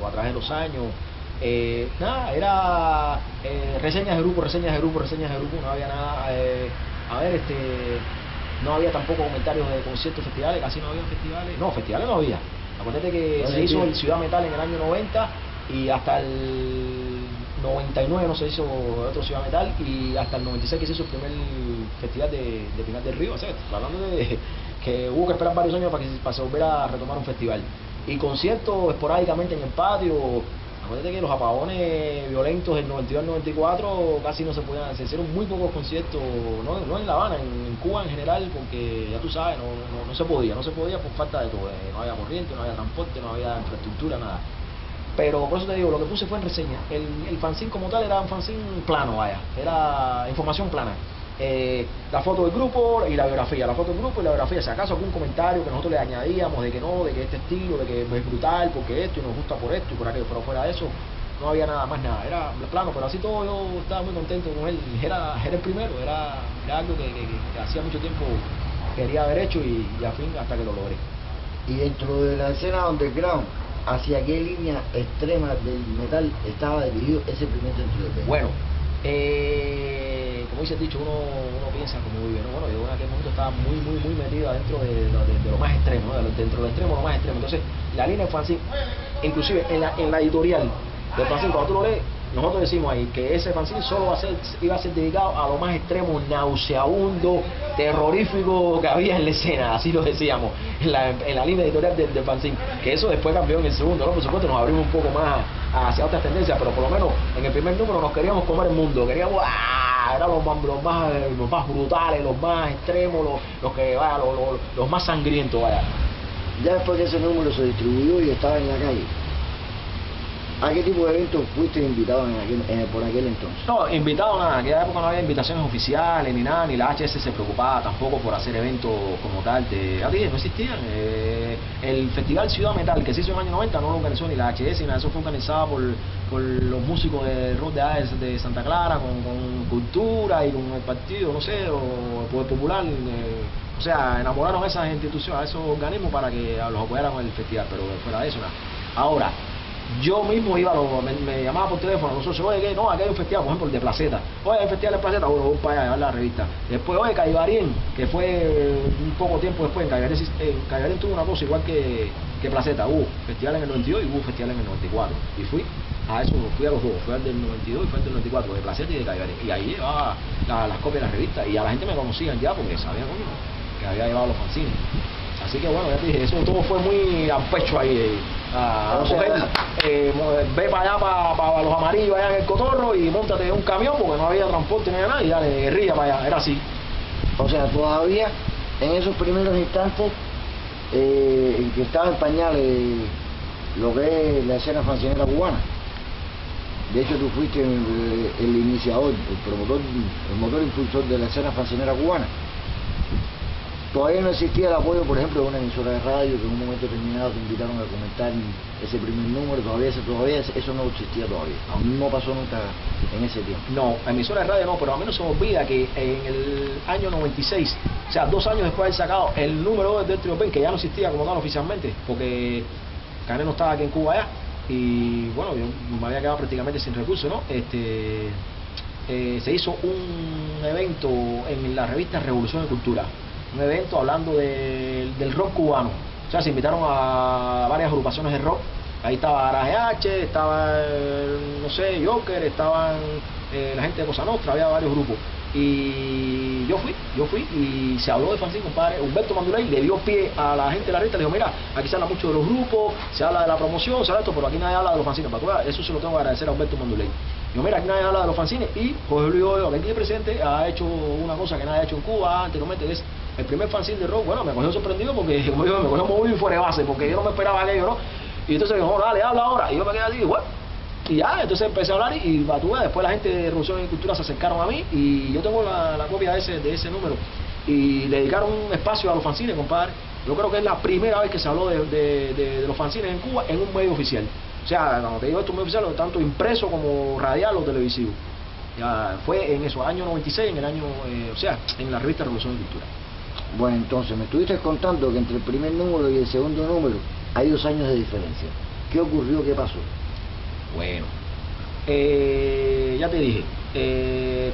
a través de los años. Nada, era reseñas de grupo, no había nada. No había tampoco comentarios de conciertos, festivales, casi no había festivales. No, festivales no había. Acuérdate que se hizo el Ciudad Metal en el año 90 y hasta el 99 no se hizo otro Ciudad Metal y hasta el 96 que se hizo el primer festival de Pinar del Río. O sea, hablando de que hubo que esperar varios años para que se volviera a retomar un festival. Y conciertos esporádicamente en el patio. Acuérdate que los apagones violentos del 92 al 94 casi no se podían, se hicieron muy pocos conciertos, no en La Habana, en Cuba en general, porque ya tú sabes, no se podía por falta de todo, no había corriente, no había transporte, no había infraestructura, nada. Pero por eso te digo, lo que puse fue en reseña. El fanzine como tal era un fanzine plano, vaya, era información plana. La foto del grupo y la biografía, si acaso algún comentario que nosotros le añadíamos de que no, de que este estilo, de que es brutal, porque esto y nos gusta por esto y por aquello, pero fuera de eso no había nada más, era plano, pero así todo yo estaba muy contento con él, era el primero, era algo que hacía mucho tiempo quería haber hecho y al fin hasta que lo logré. Y dentro de la escena underground, ¿hacia qué línea extrema del metal estaba dirigido ese primer Detroit Ben? Bueno, como dice el dicho, uno piensa como vive, ¿no? Bueno, yo en aquel momento estaba muy metido adentro de lo más extremo, ¿no? Dentro del extremo, lo más extremo. Entonces, la línea de fanzine, inclusive en la editorial del fanzine, cuando tú lo lees, nosotros decimos ahí que ese fanzine solo iba a ser dedicado a lo más extremo, nauseabundo, terrorífico que había en la escena, así lo decíamos, en la línea editorial del fanzine, que eso después cambió en el segundo, ¿no? Por supuesto nos abrimos un poco más hacia otras tendencias, pero por lo menos en el primer número nos queríamos comer el mundo, queríamos, eran los más brutales, los más extremos, los más sangrientos, vaya. Ya después que ese número se distribuyó y estaba en la calle, ¿A qué tipo de eventos fuiste invitado por aquel entonces? No, invitado nada, en aquella época no había invitaciones oficiales ni nada, ni la HS se preocupaba tampoco por hacer eventos como tal, ya dije, no existían. El Festival Ciudad Metal que se hizo en el año 90 no lo organizó ni la HS ni nada, eso fue organizado por los músicos de rock de Santa Clara, con Cultura y con el partido, no sé, o el Poder Popular. O sea, enamoraron a esas instituciones, a esos organismos para que los apoyaran con el festival, pero fuera de eso nada. Ahora, yo mismo iba, me llamaba por teléfono, nosotros, oye, que no, aquí hay un festival, por ejemplo, el de Placeta. Oye, hay un festival de Placeta, bueno, voy para allá a llevar la revista. Después, oye, Caibarien, que fue un poco tiempo después, Caibarien tuvo una cosa igual que Placeta. Hubo festival en el 92 y hubo festival en el 94. Y fui a eso, fui a los dos, fui al del 92 y fui al del 94, de Placeta y de Caibarien. Y ahí llevaba las copias de la revista y a la gente me conocían ya porque sabían, coño, que había llevado los fanzines. Así que bueno, ya te dije, eso todo fue muy a pecho ahí. Ve para allá, para los amarillos allá en el Cotorro y móntate en un camión porque no había transporte ni nada y dale, guerrilla para allá, era así. O sea, todavía en esos primeros instantes en que estaba en pañales lo que es la escena fancinera cubana. De hecho, tú fuiste el iniciador, el motor impulsor de la escena fancinera cubana. Todavía no existía el apoyo, por ejemplo, de una emisora de radio que en un momento determinado te invitaron a comentar ese primer número, todavía eso no existía todavía, aún no pasó nunca en ese tiempo. No, emisora de radio no, pero a mí no se me olvida que en el año 96, o sea, 2 años después de haber sacado el número del Trio Pen, que ya no existía como tal oficialmente, porque Cané no estaba aquí en Cuba ya, y bueno, yo me había quedado prácticamente sin recursos, ¿no? Se hizo un evento en la revista Revolución de Cultura. Un evento hablando del rock cubano. O sea, se invitaron a varias agrupaciones de rock. Ahí estaba Garaje H, estaba, no sé, Joker, estaban la gente de Cosa Nostra, había varios grupos. Y yo fui y se habló de fanzine, compadre. Humberto Manduley le dio pie a la gente de la revista, le dijo, mira, aquí se habla mucho de los grupos, se habla de la promoción, se habla de esto, pero aquí nadie habla de los fanzines. Eso se lo tengo que agradecer a Humberto Manduley. Yo, mira, aquí nadie habla de los fanzines y Jorge Luis Hoyo, aquí el presidente, ha hecho una cosa que nadie ha hecho en Cuba anteriormente, que es el primer fanzine de rock. Bueno, me cogió sorprendido porque, como digo, me cogió muy fuera de base, porque yo no me esperaba aquello, ¿no? Y entonces dijo, dale, habla ahora. Y yo me quedé así, bueno. Y ya, entonces empecé a hablar y después la gente de Revolución y Cultura se acercaron a mí y yo tengo la copia de ese número. Y le dedicaron un espacio a los fanzines, compadre. Yo creo que es la primera vez que se habló de los fanzines en Cuba en un medio oficial. O sea, cuando te digo esto, un medio oficial, tanto impreso como radial o televisivo. Ya fue en eso, año 96, en el año, o sea, en la revista Revolución y Cultura. Bueno, entonces, me estuviste contando que entre el primer número y el segundo número hay 2 años de diferencia. ¿Qué ocurrió? ¿Qué pasó? Bueno, ya te dije,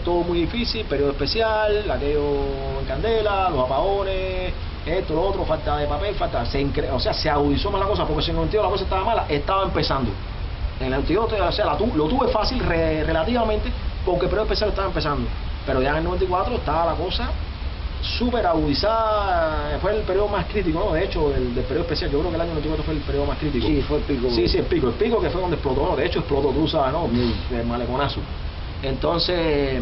todo muy difícil, periodo especial, aquello en candela, los apagones, esto, lo otro, falta de papel, se agudizó más la cosa, porque si en el 92 la cosa estaba mala, estaba empezando. En el 92, o sea, lo tuve fácil relativamente, porque el periodo especial estaba empezando, pero ya en el 94 estaba la cosa súper agudizada, fue el periodo más crítico, ¿no? De hecho, del periodo especial, yo creo que el año 94 fue el periodo más crítico. Sí, fue el pico. Sí, el pico que fue donde explotó, ¿no? De hecho explotó, tú sabes, ¿no? El maleconazo. Entonces,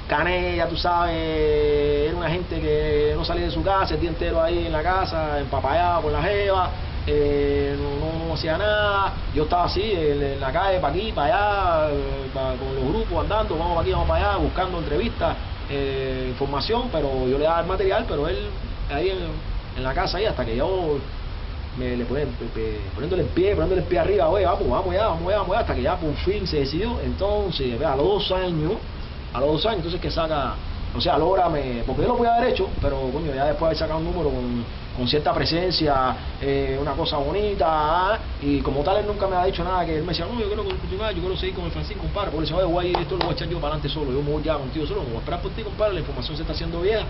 Cané, ya tú sabes, era una gente que no salía de su casa, el día entero ahí en la casa, empapallado con la jeva, no hacía nada. Yo estaba así, en la calle, para aquí, para allá, con los grupos andando, vamos para aquí, vamos para allá, buscando entrevistas, información, pero yo le daba el material, pero él ahí en la casa ahí, hasta que yo poniéndole el pie arriba, oye, vamos ya, hasta que ya por fin se decidió. Entonces, a los 2 años, entonces que saca, o sea, lógrame, porque yo lo podía haber hecho, pero coño, ya después de haber sacado un número con cierta presencia, una cosa bonita, y como tal él nunca me ha dicho nada, que él me decía, no, yo quiero continuar, yo quiero seguir con el fanzine, compadre, porque le decía, oye, esto lo voy a echar yo para adelante solo, yo me voy ya contigo solo, no voy a esperar por ti, compadre, la información se está haciendo vieja.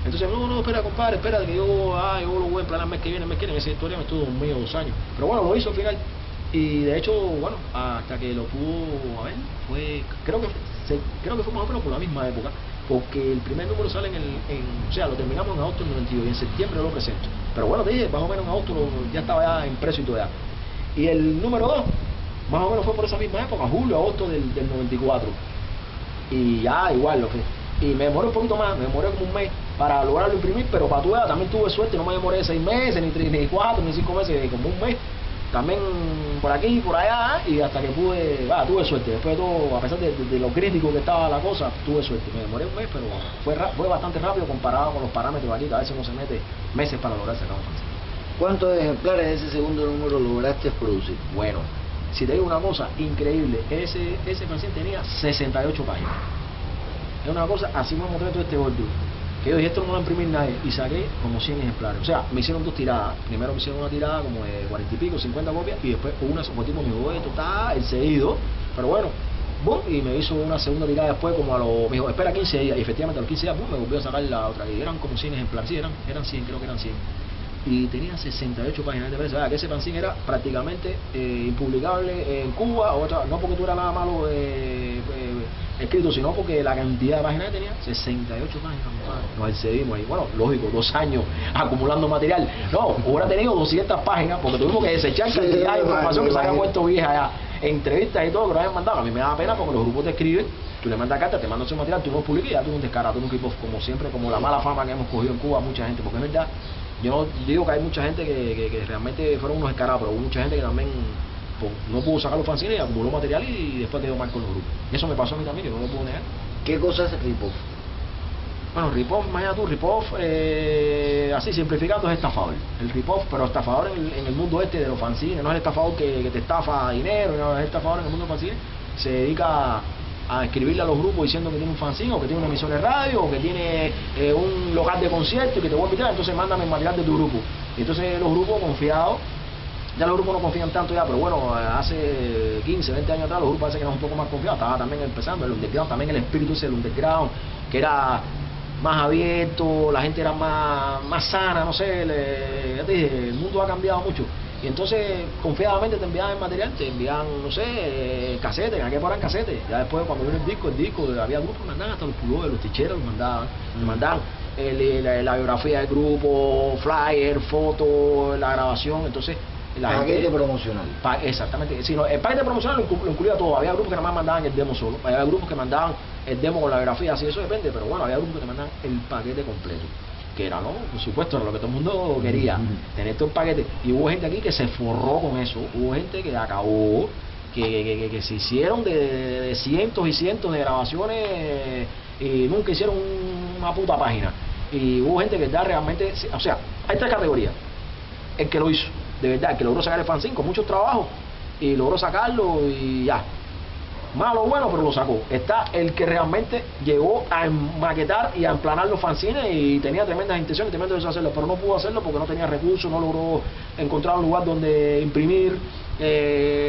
Entonces, no, espera, compadre, espera, que yo lo voy a emplear el mes que viene, en esa historia me estuvo 2 años, pero bueno, lo hizo al final. Y de hecho, bueno, hasta que lo pudo, a ver, creo que fue más o menos por la misma época, porque el primer número sale o sea, lo terminamos en agosto del 92 y en septiembre lo presento. Pero bueno, te dije, más o menos en agosto ya estaba ya impreso y todo ya. Y el número 2, más o menos fue por esa misma época, julio, agosto del 94. Y ya igual lo que... Y me demoré un poquito más, me demoré como un mes para lograrlo imprimir, pero para tu edad también tuve suerte, no me demoré 6 meses, ni 4, ni 5 meses, como un mes. también por aquí y por allá, y hasta que tuve suerte. Después de todo, a pesar de lo crítico que estaba la cosa, tuve suerte. Me demoré un mes, pero fue bastante rápido comparado con los parámetros de aquí, que a veces uno se mete meses para lograr sacar un fanzine. ¿Cuántos ejemplares de ese segundo número lograste producir? Bueno, si te digo una cosa increíble, ese fanzine tenía 68 páginas. Es una cosa, así me mostré todo este gordo. Que yo dije, esto no lo va a imprimir nadie, y saqué como 100 ejemplares. O sea, me hicieron 2 tiradas. Primero me hicieron una tirada como de 40 y pico, 50 copias, y después una, como tipo me dijo, esto está el seguido, pero bueno, boom, y me hizo una segunda tirada después, como me dijo, espera 15 días, y efectivamente a los 15 días, boom, me volvió a sacar la otra, y eran como 100 ejemplares, sí, eran 100, creo que eran 100. Y tenía 68 páginas, ¿te parece? Que ese fanzine era prácticamente impublicable en Cuba, no porque tuviera nada malo escrito, sino porque la cantidad de páginas que tenía, 68 páginas, nos excedimos ahí. Bueno, lógico, 2 años acumulando material. No, hubiera tenido 200 páginas, porque tuvimos que desechar cantidad de información que se había puesto vieja ya, entrevistas y todo, que lo habían mandado. A mí me da pena porque los grupos te escriben, tú le mandas cartas, te mandan su material, tú no publicas y ya tú no descaras, tú no equipos, como siempre, como la mala fama que hemos cogido en Cuba, mucha gente, porque es verdad. Yo no digo que hay mucha gente que realmente fueron unos descarados, pero hubo mucha gente que también no pudo sacar los fanzines y acumuló material y después quedó mal con los grupos. Y eso me pasó a mí también, que no lo puedo negar. ¿Qué cosa es rip-off? Bueno, rip-off, imagínate tú, rip-off, así simplificando, es estafador. El rip-off, pero estafador en el mundo de los fanzines, no es el estafador que te estafa dinero, no es el estafador en el mundo de los fanzines, se dedica a escribirle a los grupos diciendo que tiene un fanzine, o que tiene una emisión de radio, o que tiene un local de concierto y que te voy a invitar, entonces mándame el material de tu grupo. Y entonces los grupos confiados, ya los grupos no confían tanto ya, pero bueno, hace 15, 20 años atrás los grupos parece que eran un poco más confiados, estaba también empezando el underground, también el espíritu ese del underground, que era más abierto, la gente era más sana, no sé, ya te dije, el mundo ha cambiado mucho. Y entonces, confiadamente te enviaban el material, te enviaban, no sé, casetes, en aquella época eran casetes. Ya después, cuando vino el disco, había grupos que mandaban hasta los pullovers, los ticheros los mandaban la biografía del grupo, flyer, fotos, la grabación. Entonces, paquete promocional. Exactamente. Sí, no, el paquete promocional lo incluía todo. Había grupos que nada más mandaban el demo solo, había grupos que mandaban el demo con la biografía, así eso depende, pero bueno, había grupos que te mandaban el paquete completo. Que era, ¿no? Por supuesto, era lo que todo el mundo quería, tener todo el paquete. Y hubo gente aquí que se forró con eso, hubo gente que acabó, que se hicieron de cientos y cientos de grabaciones y nunca hicieron una puta página. Y hubo gente que da realmente, o sea, hay 3 categorías. El que lo hizo, de verdad, el que logró sacar el fanzine con mucho trabajo y logró sacarlo y ya. Malo o bueno, pero lo sacó. Está el que realmente llegó a maquetar y a emplanar los fanzines y tenía tremendas intenciones, tremendos deseos de hacerlo, pero no pudo hacerlo porque no tenía recursos, no logró encontrar un lugar donde imprimir,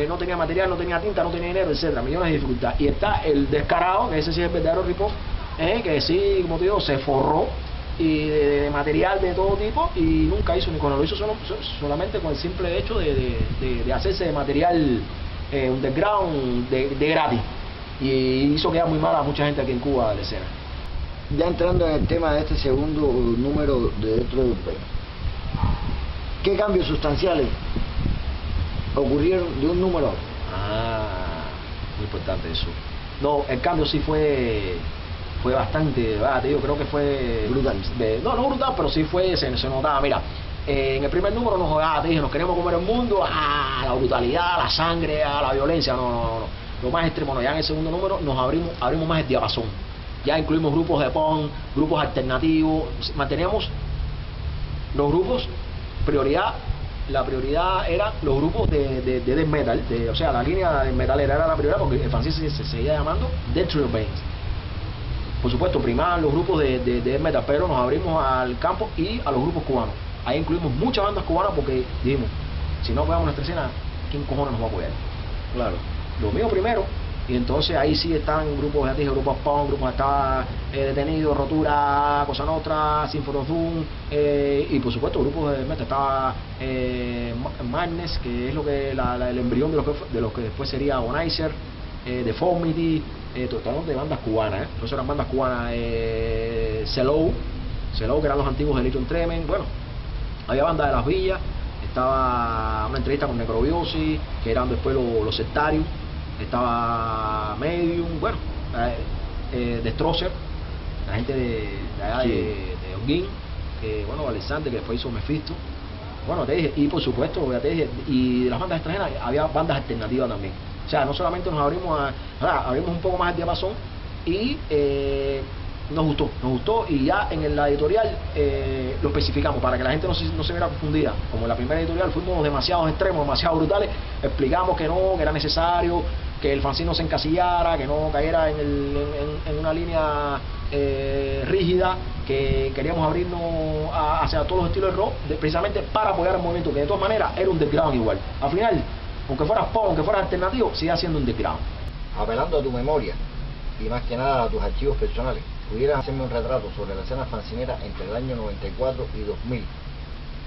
no tenía material, no tenía tinta, no tenía dinero, etcétera, millones de dificultades. Y está el descarado, que ese sí es el verdadero rip-off, que sí, como te digo, se forró y de material de todo tipo y nunca hizo ni con lo hizo solamente con el simple hecho de hacerse de material underground de gratis, y hizo quedar muy mal a mucha gente aquí en Cuba de la escena. Ya entrando en el tema de este segundo número de Dentro del País, ¿qué cambios sustanciales ocurrieron de un número a otro? Muy importante eso. No, el cambio sí fue bastante, yo creo que fue brutal. No brutal, pero sí se notaba. Mira, en el primer número nos queremos comer el mundo, la brutalidad, la sangre, la violencia, no, lo más extremo, no. Ya en el segundo número nos abrimos más el diapasón, ya incluimos grupos de punk, grupos alternativos, manteníamos los grupos, la prioridad era los grupos de death metal, o sea, la línea de metalera era la prioridad porque el fanzine se seguía llamando Death Through the Veins. Por supuesto, primaban los grupos de death metal, pero nos abrimos al campo y a los grupos cubanos. Ahí incluimos muchas bandas cubanas porque dijimos, si no apoyamos nuestra escena, ¿quién cojones nos va a apoyar? Claro, lo mío primero, y entonces ahí sí están grupos, ya dije, grupos punk, grupos estaba Detenidos, Rotura, Cosa Nostra, Symphony of Doom, y por supuesto grupos de metal, estaba Madness, que es lo que el embrión de lo que después sería Agonizer, Deformity, todos de bandas cubanas, entonces eran bandas cubanas, Cello, que eran los antiguos de Little Tremen, bueno. Había bandas de las villas, estaba una entrevista con Necrobiosis, que eran después los sectarios, estaba Medium, bueno, Destrozer, la gente de allá de Holguín, que bueno, Alexander, que después hizo Mephisto, Bueno, te dije, y por supuesto, ya te dije, y de las bandas extranjeras había bandas alternativas también. O sea, no solamente nos abrimos un poco más el diapasón y nos gustó y ya en la editorial lo especificamos para que la gente no se viera confundida. Como en la primera editorial fuimos demasiados extremos, demasiado brutales, explicamos que no, que era necesario, que el fanzine no se encasillara, que no cayera en una línea rígida, que queríamos abrirnos hacia todos los estilos de rock, precisamente para apoyar el movimiento, que de todas maneras era un underground igual. Al final, aunque fueras pop, aunque fueras alternativo, sigue siendo un underground. Apelando a tu memoria y más que nada a tus archivos personales, ¿pudieras hacerme un retrato sobre la escena fancinera entre el año 94 y 2000?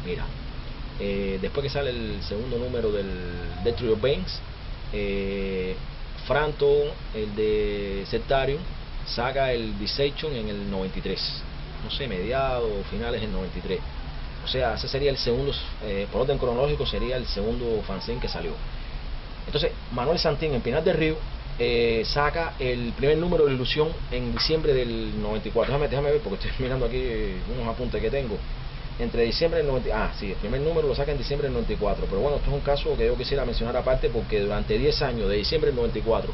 Mira, después que sale el segundo número del Death to Your Veins, Frampton, el de Sectarium, saca el Dissection en el 93, no sé, mediados o finales del 93. O sea, ese sería el segundo, por orden cronológico, sería el segundo fanzine que salió. Entonces, Manuel Santín en Pinar del Río saca el primer número de Ilusión en diciembre del 94. Déjame ver porque estoy mirando aquí unos apuntes que tengo. Entre diciembre del 94, sí, el primer número lo saca en diciembre del 94. Pero bueno, esto es un caso que yo quisiera mencionar aparte porque durante 10 años, de diciembre del 94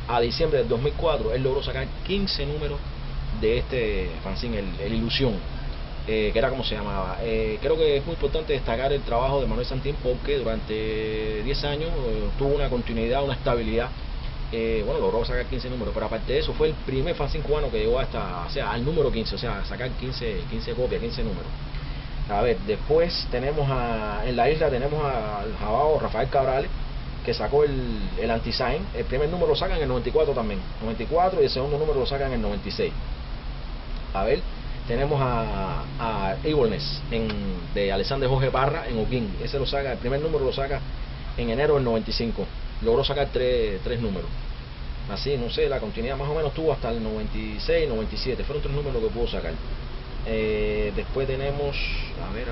a diciembre del 2004, él logró sacar 15 números de este fanzine, el Ilusión, que era como se llamaba. Creo que es muy importante destacar el trabajo de Manuel Santín porque durante 10 años tuvo una continuidad, una estabilidad. Bueno, logró sacar 15 números, pero aparte de eso fue el primer fanzine cubano que llegó al número 15, o sea, sacar 15 copias, 15 números. A ver, después tenemos en la isla tenemos al jabao Rafael Cabrales, que sacó el Anti-Sign. El primer número lo sacan en el 94 también, 94, y el segundo número lo sacan en el 96. A ver, tenemos a Evilness de Alexander Jorge Parra en Oquín. Ese lo saca, el primer número lo saca en enero del 95. Logró sacar tres números. Así, no sé, la continuidad más o menos tuvo hasta el 96, 97. Fueron 3 números que pudo sacar. Después tenemos, a ver,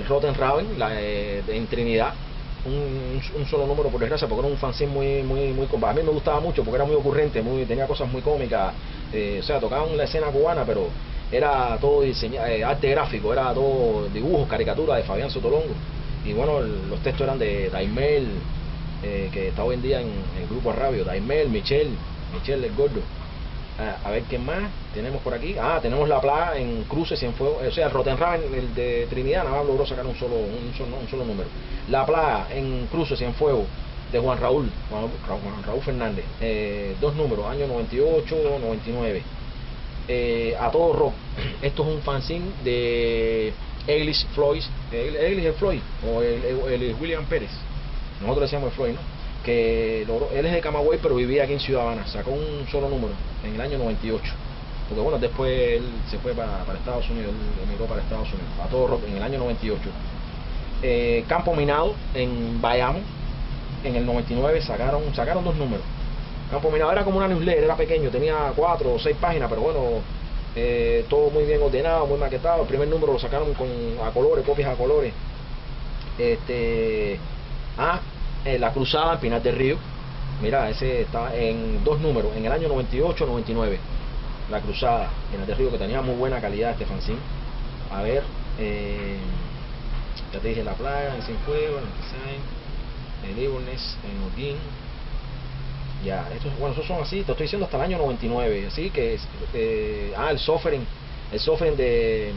Rotten Raven en Trinidad. Un solo número, por desgracia, porque era un fanzine muy a mí me gustaba mucho porque era muy ocurrente, tenía cosas muy cómicas. O sea, tocaban la escena cubana, pero era todo arte gráfico, era todo dibujos, caricaturas de Fabián Sotolongo. Y bueno, los textos eran de Daimel, que está hoy en día en el grupo Arrabio, Daimel, Michel el Gordo. A ver qué más tenemos por aquí. Tenemos La Plaga en Cruces y en Fuego. O sea, el Rotten Raven, el de Trinidad, nada más logró sacar un solo número. La Plaga en Cruces y en Fuego de Juan Raúl Fernández. 2 números, año 98, 99. A Todo Rock. Esto es un fanzine de Eglish Floyd, el Floyd o el William Pérez. Nosotros decíamos Floyd, ¿no? Que él es de Camagüey pero vivía aquí en Ciudad Habana. Sacó un solo número en el año 98, porque bueno, después él se fue para Estados Unidos, él emigró para Estados Unidos, A Todo Rock en el año 98. Campo Minado en Bayamo en el 99 sacaron 2 números. Campo Minado era como una newsletter, era pequeño, tenía 4 o 6 páginas, pero bueno, todo muy bien ordenado, muy maquetado. El primer número lo sacaron a colores, copias a colores. La Cruzada en Pinar del Río, mira, ese está en 2 números, en el año 98-99. La Cruzada en Pinar del Río, que tenía muy buena calidad este fanzine. A ver, ya te dije La Plaga en Cienfuegos, en Design, en Evilness, en Oquín. Ya, esos son así, te estoy diciendo hasta el año 99. Así que el Suffering de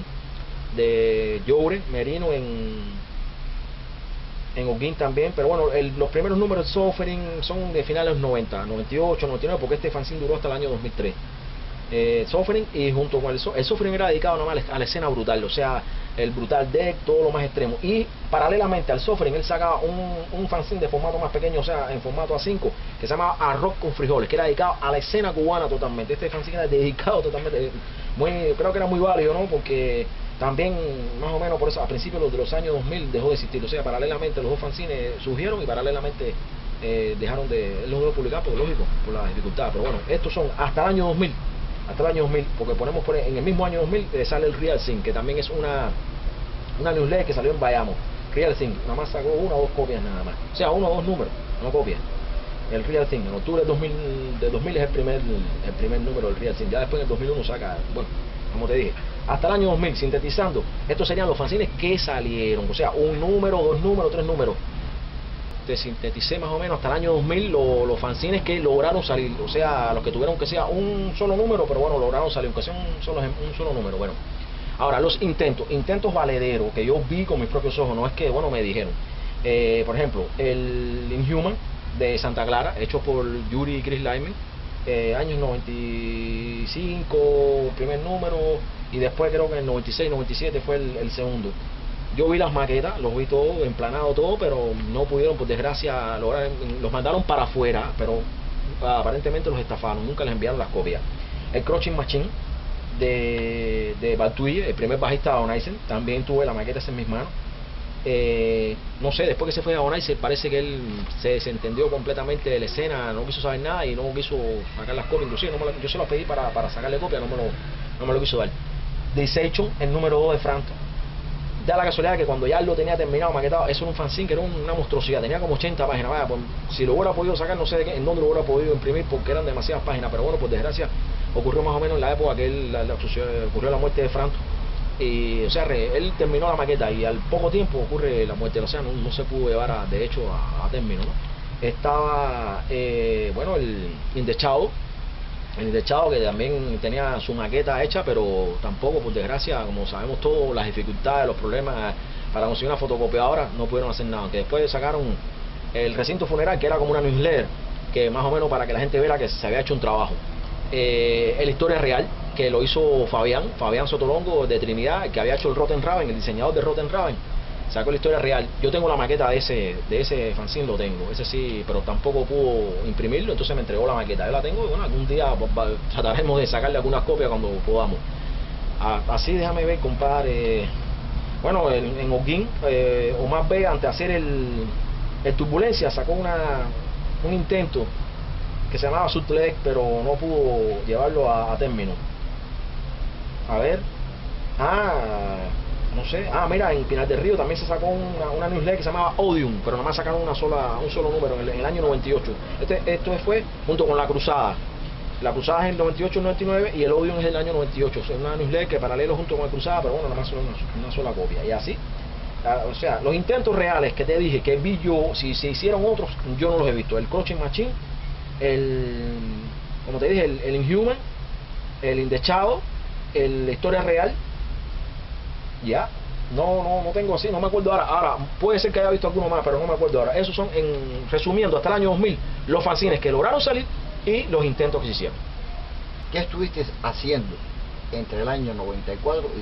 Joure Merino en Oquín también, pero bueno, los primeros números de Suffering son de finales de los 90, 98, 99, porque este fanzine duró hasta el año 2003. Suffering, y junto con el Suffering era dedicado nada más a la escena brutal, o sea, el brutal deck, todo lo más extremo. Y paralelamente al Suffering, él sacaba un fanzine de formato más pequeño, o sea, en formato A5, que se llamaba Arroz con Frijoles, que era dedicado a la escena cubana totalmente. Este fanzine era dedicado totalmente, creo que era muy válido, ¿no? Porque también, más o menos por eso, a principios de los años 2000 dejó de existir. O sea, paralelamente los dos fanzines surgieron y paralelamente dejaron de publicar, por lógico, por la dificultad. Pero bueno, estos son hasta el año 2000. Hasta el año 2000, porque ponemos en el mismo año 2000 sale el Real Sin, que también es una newsletter que salió en Bayamo. Real Sin, nada más sacó 1 o 2 copias nada más. O sea, 1 o 2 números, no copias. El Real Sin, en octubre de 2000 es el primer número del Real Sin. Ya después en el 2001 saca, bueno, como te dije, hasta el año 2000, sintetizando, estos serían los fanzines que salieron, o sea, un número, dos números, tres números. Te sinteticé más o menos hasta el año 2000 los fanzines que lograron salir, o sea, los que tuvieron que sea un solo número, pero bueno, lograron salir, aunque sea un solo número. Bueno, ahora los intentos valederos que yo vi con mis propios ojos, no es que, bueno, me dijeron. Por ejemplo, el Inhuman de Santa Clara, hecho por Yuri y Chris Lyman, años 95, primer número, y después creo que en el 96, 97 fue el segundo. Yo vi las maquetas, los vi todo, emplanado todo, pero no pudieron, por desgracia, lograr, los mandaron para afuera, pero aparentemente los estafaron, nunca les enviaron las copias. El Crushing Machine de Batui, el primer bajista de Aonizer, también tuve la maqueta en mis manos. No sé, después que se fue a Aonizer parece que él se desentendió completamente de la escena, no quiso saber nada y no quiso sacar las copias, inclusive yo se las pedí para sacarle copia, no me lo quiso dar. Dissection, el número 2 de Franto. Da la casualidad que cuando ya lo tenía terminado, maquetado, eso era un fanzine que era una monstruosidad, tenía como 80 páginas, vaya, pues, si lo hubiera podido sacar, no sé en dónde lo hubiera podido imprimir porque eran demasiadas páginas, pero bueno, por desgracia ocurrió más o menos en la época que ocurrió la muerte de Franto, y o sea, él terminó la maqueta y al poco tiempo ocurre la muerte, o sea, no se pudo llevar de hecho a término, ¿no? Estaba, bueno, el Indechado, que también tenía su maqueta hecha, pero tampoco, por desgracia, como sabemos todos, las dificultades, los problemas para conseguir una fotocopiadora, no pudieron hacer nada. Aunque después sacaron el recinto funeral, que era como una newsletter, que más o menos para que la gente viera que se había hecho un trabajo. La historia real, que lo hizo Fabián Sotolongo de Trinidad, que había hecho el Rotten Raven, el diseñador de Rotten Raven, sacó la historia real. Yo tengo la maqueta de ese fanzine, lo tengo, ese sí, pero tampoco pudo imprimirlo, entonces me entregó la maqueta. Yo la tengo y bueno, algún día trataremos de sacarle algunas copias cuando podamos. Así, déjame ver, compadre. Bueno, en Holguín, Omar B, antes de hacer el Turbulencia, sacó un intento que se llamaba Subtledeck, pero no pudo llevarlo a término. A ver. No sé, mira, en Pinar del Río también se sacó una newsletter que se llamaba Odium, pero nomás sacaron un solo número en el año 98. Esto fue junto con La Cruzada. La Cruzada es en el 98-99 y el Odium es del año 98. O sea, una newsletter que paralelo junto con La Cruzada, pero bueno, nomás una sola copia. Y así, o sea, los intentos reales que te dije, que vi yo, si se hicieron otros, yo no los he visto. El Crushing Machine, como te dije, el Inhuman, el Indechado, la historia real. Ya, no tengo así, no me acuerdo ahora, puede ser que haya visto alguno más, pero no me acuerdo ahora. Esos son, resumiendo, hasta el año 2000, los fanzines que lograron salir y los intentos que se hicieron. ¿Qué estuviste haciendo entre el año 94 y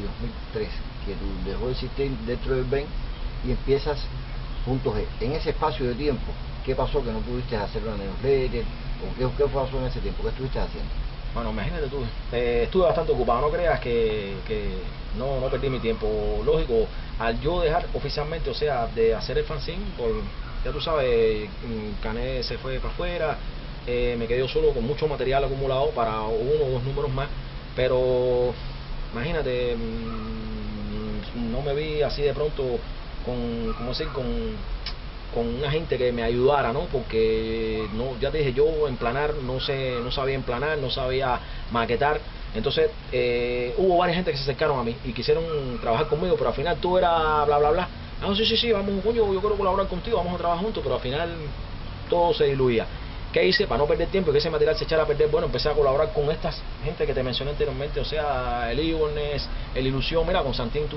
2003, que tú dejó de existir dentro del BEN y empiezas Punto G? En ese espacio de tiempo, ¿qué pasó que no pudiste hacer una newsletter? ¿O qué pasó en ese tiempo? ¿Qué estuviste haciendo? Bueno, imagínate tú, estuve bastante ocupado, no creas que no perdí mi tiempo. Lógico, al yo dejar oficialmente, o sea, de hacer el fanzine, ya tú sabes, Cané se fue para afuera, me quedé yo solo con mucho material acumulado para uno o dos números más, pero imagínate, no me vi así de pronto con una gente que me ayudara, ¿no? Porque ya te dije, yo emplanar no sabía emplanar, no sabía maquetar. Entonces hubo varias gente que se acercaron a mí y quisieron trabajar conmigo, pero al final todo era bla bla bla. Sí, vamos, coño, yo quiero colaborar contigo, vamos a trabajar juntos, pero al final todo se diluía. ¿Qué hice? Para no perder tiempo y que ese material se echara a perder, bueno, empecé a colaborar con estas gente que te mencioné anteriormente, o sea, el Ibornes, el Ilusión. Mira, con Santín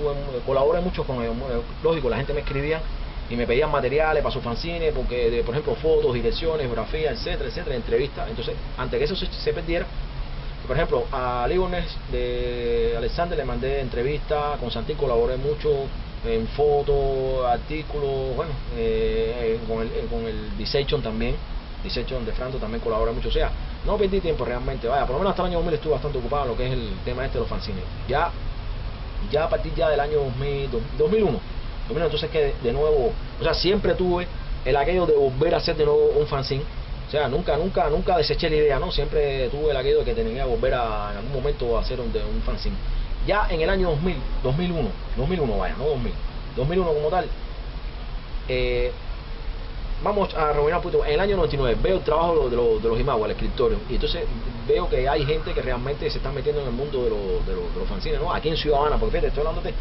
colaboré mucho con ellos, lógico, la gente me escribía y me pedían materiales para su fanzine, porque por ejemplo fotos, direcciones, geografía, etcétera, entrevistas. Entonces, antes que eso se perdiera, por ejemplo, a Libones de Alexander le mandé entrevistas, con Santín colaboré mucho en fotos, artículos, bueno, con el Dissection también, Dissection de Franto también colaboré mucho. O sea, no perdí tiempo realmente, vaya, por lo menos hasta el año 2000 estuve bastante ocupado en lo que es el tema de los fanzines. Ya a partir ya del año 2001, entonces que de nuevo, o sea, siempre tuve el aquello de volver a hacer de nuevo un fanzine. O sea, nunca deseché la idea, ¿no? Siempre tuve el aquello de que tenía que volver en algún momento a hacer un fanzine. Ya en el año 2001, vaya, no 2000, 2001 como tal, vamos a reunir un punto. En el año 99 veo el trabajo de los Imagua, el escritorio, y entonces veo que hay gente que realmente se está metiendo en el mundo de los fanzines, ¿no? Aquí en Ciudad Habana, porque fíjate, estoy hablando de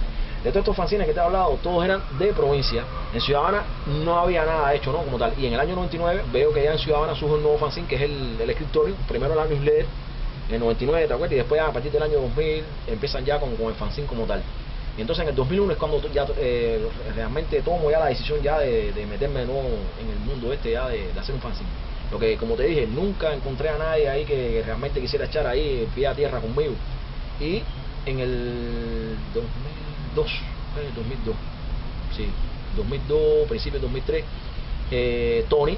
todos estos fanzines que te he hablado, todos eran de provincia. En Ciudad Habana no había nada hecho, ¿no? Como tal. Y en el año 99 veo que ya en Ciudad Habana surge un nuevo fanzine, que es el escritorio. Primero la newsletter, en el 99, ¿te acuerdas? Y después a partir del año 2000 empiezan ya con el fanzine como tal. Y entonces en el 2001 es cuando ya realmente tomo ya la decisión ya de meterme de nuevo en el mundo ya de hacer un fanzine. Lo que, como te dije, nunca encontré a nadie ahí que realmente quisiera echar ahí pie a tierra conmigo. Y en el 2002, sí, 2002, principio de 2003, Tony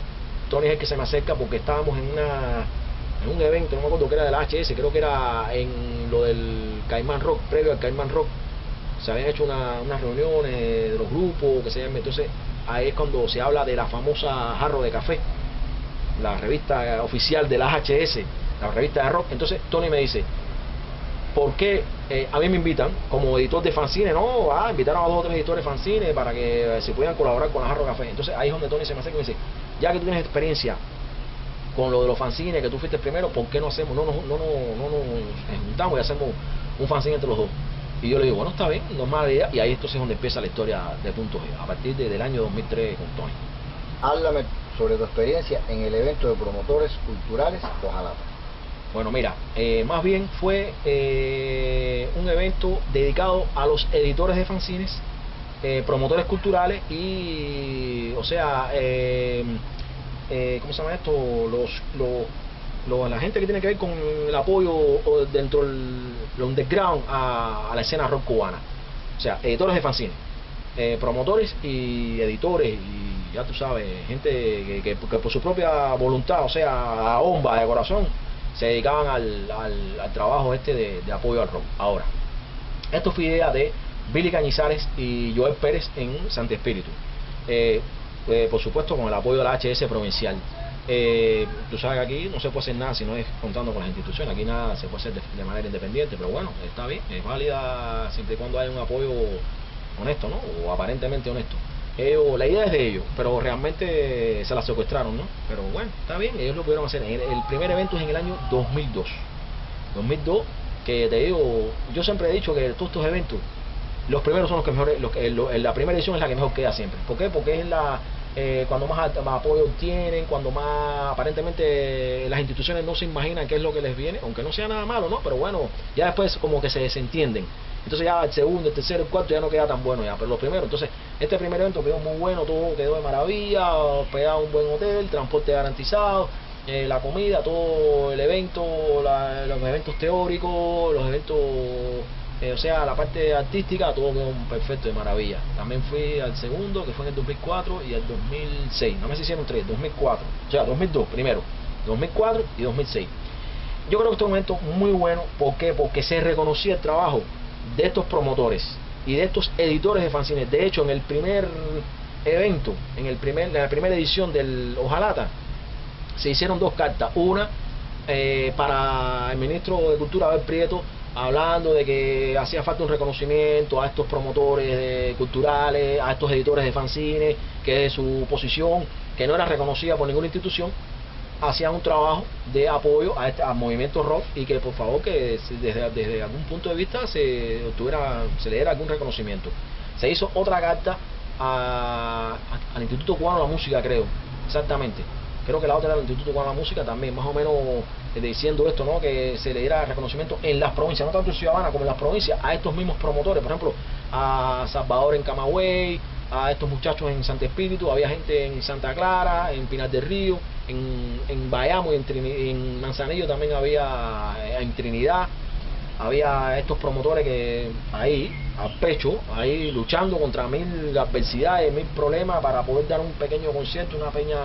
es el que se me acerca porque estábamos en un evento, no me acuerdo que era de la HS, creo que era en lo del Caimán Rock, previo al Caimán Rock. Se habían hecho unas reuniones de los grupos que se llaman. Entonces ahí es cuando se habla de la famosa Jarro de Café, la revista oficial de la HS, la revista de rock. Entonces Tony me dice, ¿por qué a mí me invitan como editor de fanzine? No, invitaron a 2 o 3 editores de fanzine para que se pudieran colaborar con la Jarro de Café. Entonces ahí es donde Tony se me acerca y me dice, ya que tú tienes experiencia con lo de los fanzines, que tú fuiste el primero, ¿por qué no nos juntamos y hacemos un fanzine entre los dos? Y yo le digo, bueno, está bien, no es mala idea. Y ahí entonces es donde empieza la historia de Punto G, a partir del año 2003 con Tony. Háblame sobre tu experiencia en el evento de promotores culturales Ojalata. Bueno, mira, más bien fue un evento dedicado a los editores de fanzines, promotores culturales y, o sea, ¿cómo se llama esto? La gente que tiene que ver con el apoyo dentro del underground a la escena rock cubana. O sea, editores de fanzines, promotores y editores, y ya tú sabes, gente que por su propia voluntad, o sea, a bomba de corazón, se dedicaban al trabajo de apoyo al rock. Ahora, esto fue idea de Billy Cañizares y Joel Pérez en Santo Espíritu, por supuesto con el apoyo de la HS provincial. Tú sabes que aquí no se puede hacer nada si no es contando con las instituciones. Aquí nada se puede hacer de manera independiente, pero bueno, está bien, es válida siempre y cuando haya un apoyo honesto, ¿no? O aparentemente honesto. La idea es de ellos, pero realmente se la secuestraron, ¿no? Pero bueno, está bien, ellos lo pudieron hacer. El primer evento es en el año 2002, que te digo, yo siempre he dicho que todos estos eventos, los primeros son los que mejor, la primera edición es la que mejor queda siempre. ¿Por qué? Porque es cuando más apoyo obtienen, cuando más aparentemente las instituciones no se imaginan qué es lo que les viene, aunque no sea nada malo, ¿no? Pero bueno, ya después como que se desentienden. Entonces ya el segundo, el tercero, el cuarto ya no queda tan bueno ya, pero los primeros. Entonces este primer evento quedó muy bueno, todo quedó de maravilla, hospedado en un buen hotel, transporte garantizado, la comida, todo el evento, los eventos teóricos, los eventos, o sea, la parte artística, todo quedó perfecto, de maravilla. También fui al segundo, que fue en el 2004 y el 2006, no me se hicieron 3, 2004, o sea, 2002 primero, 2004 y 2006. Yo creo que este es un evento muy bueno. ¿Por qué? Porque se reconocía el trabajo de estos promotores y de estos editores de fanzines. De hecho, en el primer evento, en la primera edición del Ojalata, se hicieron 2 cartas. Una para el ministro de Cultura, Abel Prieto, hablando de que hacía falta un reconocimiento a estos promotores culturales, a estos editores de fanzines, que su posición, que no era reconocida por ninguna institución, hacían un trabajo de apoyo a movimiento rock, y que por favor que desde algún punto de vista se le diera algún reconocimiento. Se hizo otra carta al Instituto Cubano de la Música, creo, exactamente. Creo que la otra era el Instituto Cubano de la Música también, más o menos diciendo esto, ¿no? Que se le diera reconocimiento en las provincias, no tanto en Ciudad Habana como en las provincias, a estos mismos promotores. Por ejemplo, a Salvador en Camagüey, a estos muchachos en Santo Espíritu, había gente en Santa Clara, en Pinar del Río, en Bayamo y en Manzanillo también había, en Trinidad, había estos promotores que ahí, al pecho, ahí luchando contra 1000 adversidades, 1000 problemas para poder dar un pequeño concierto, una peña,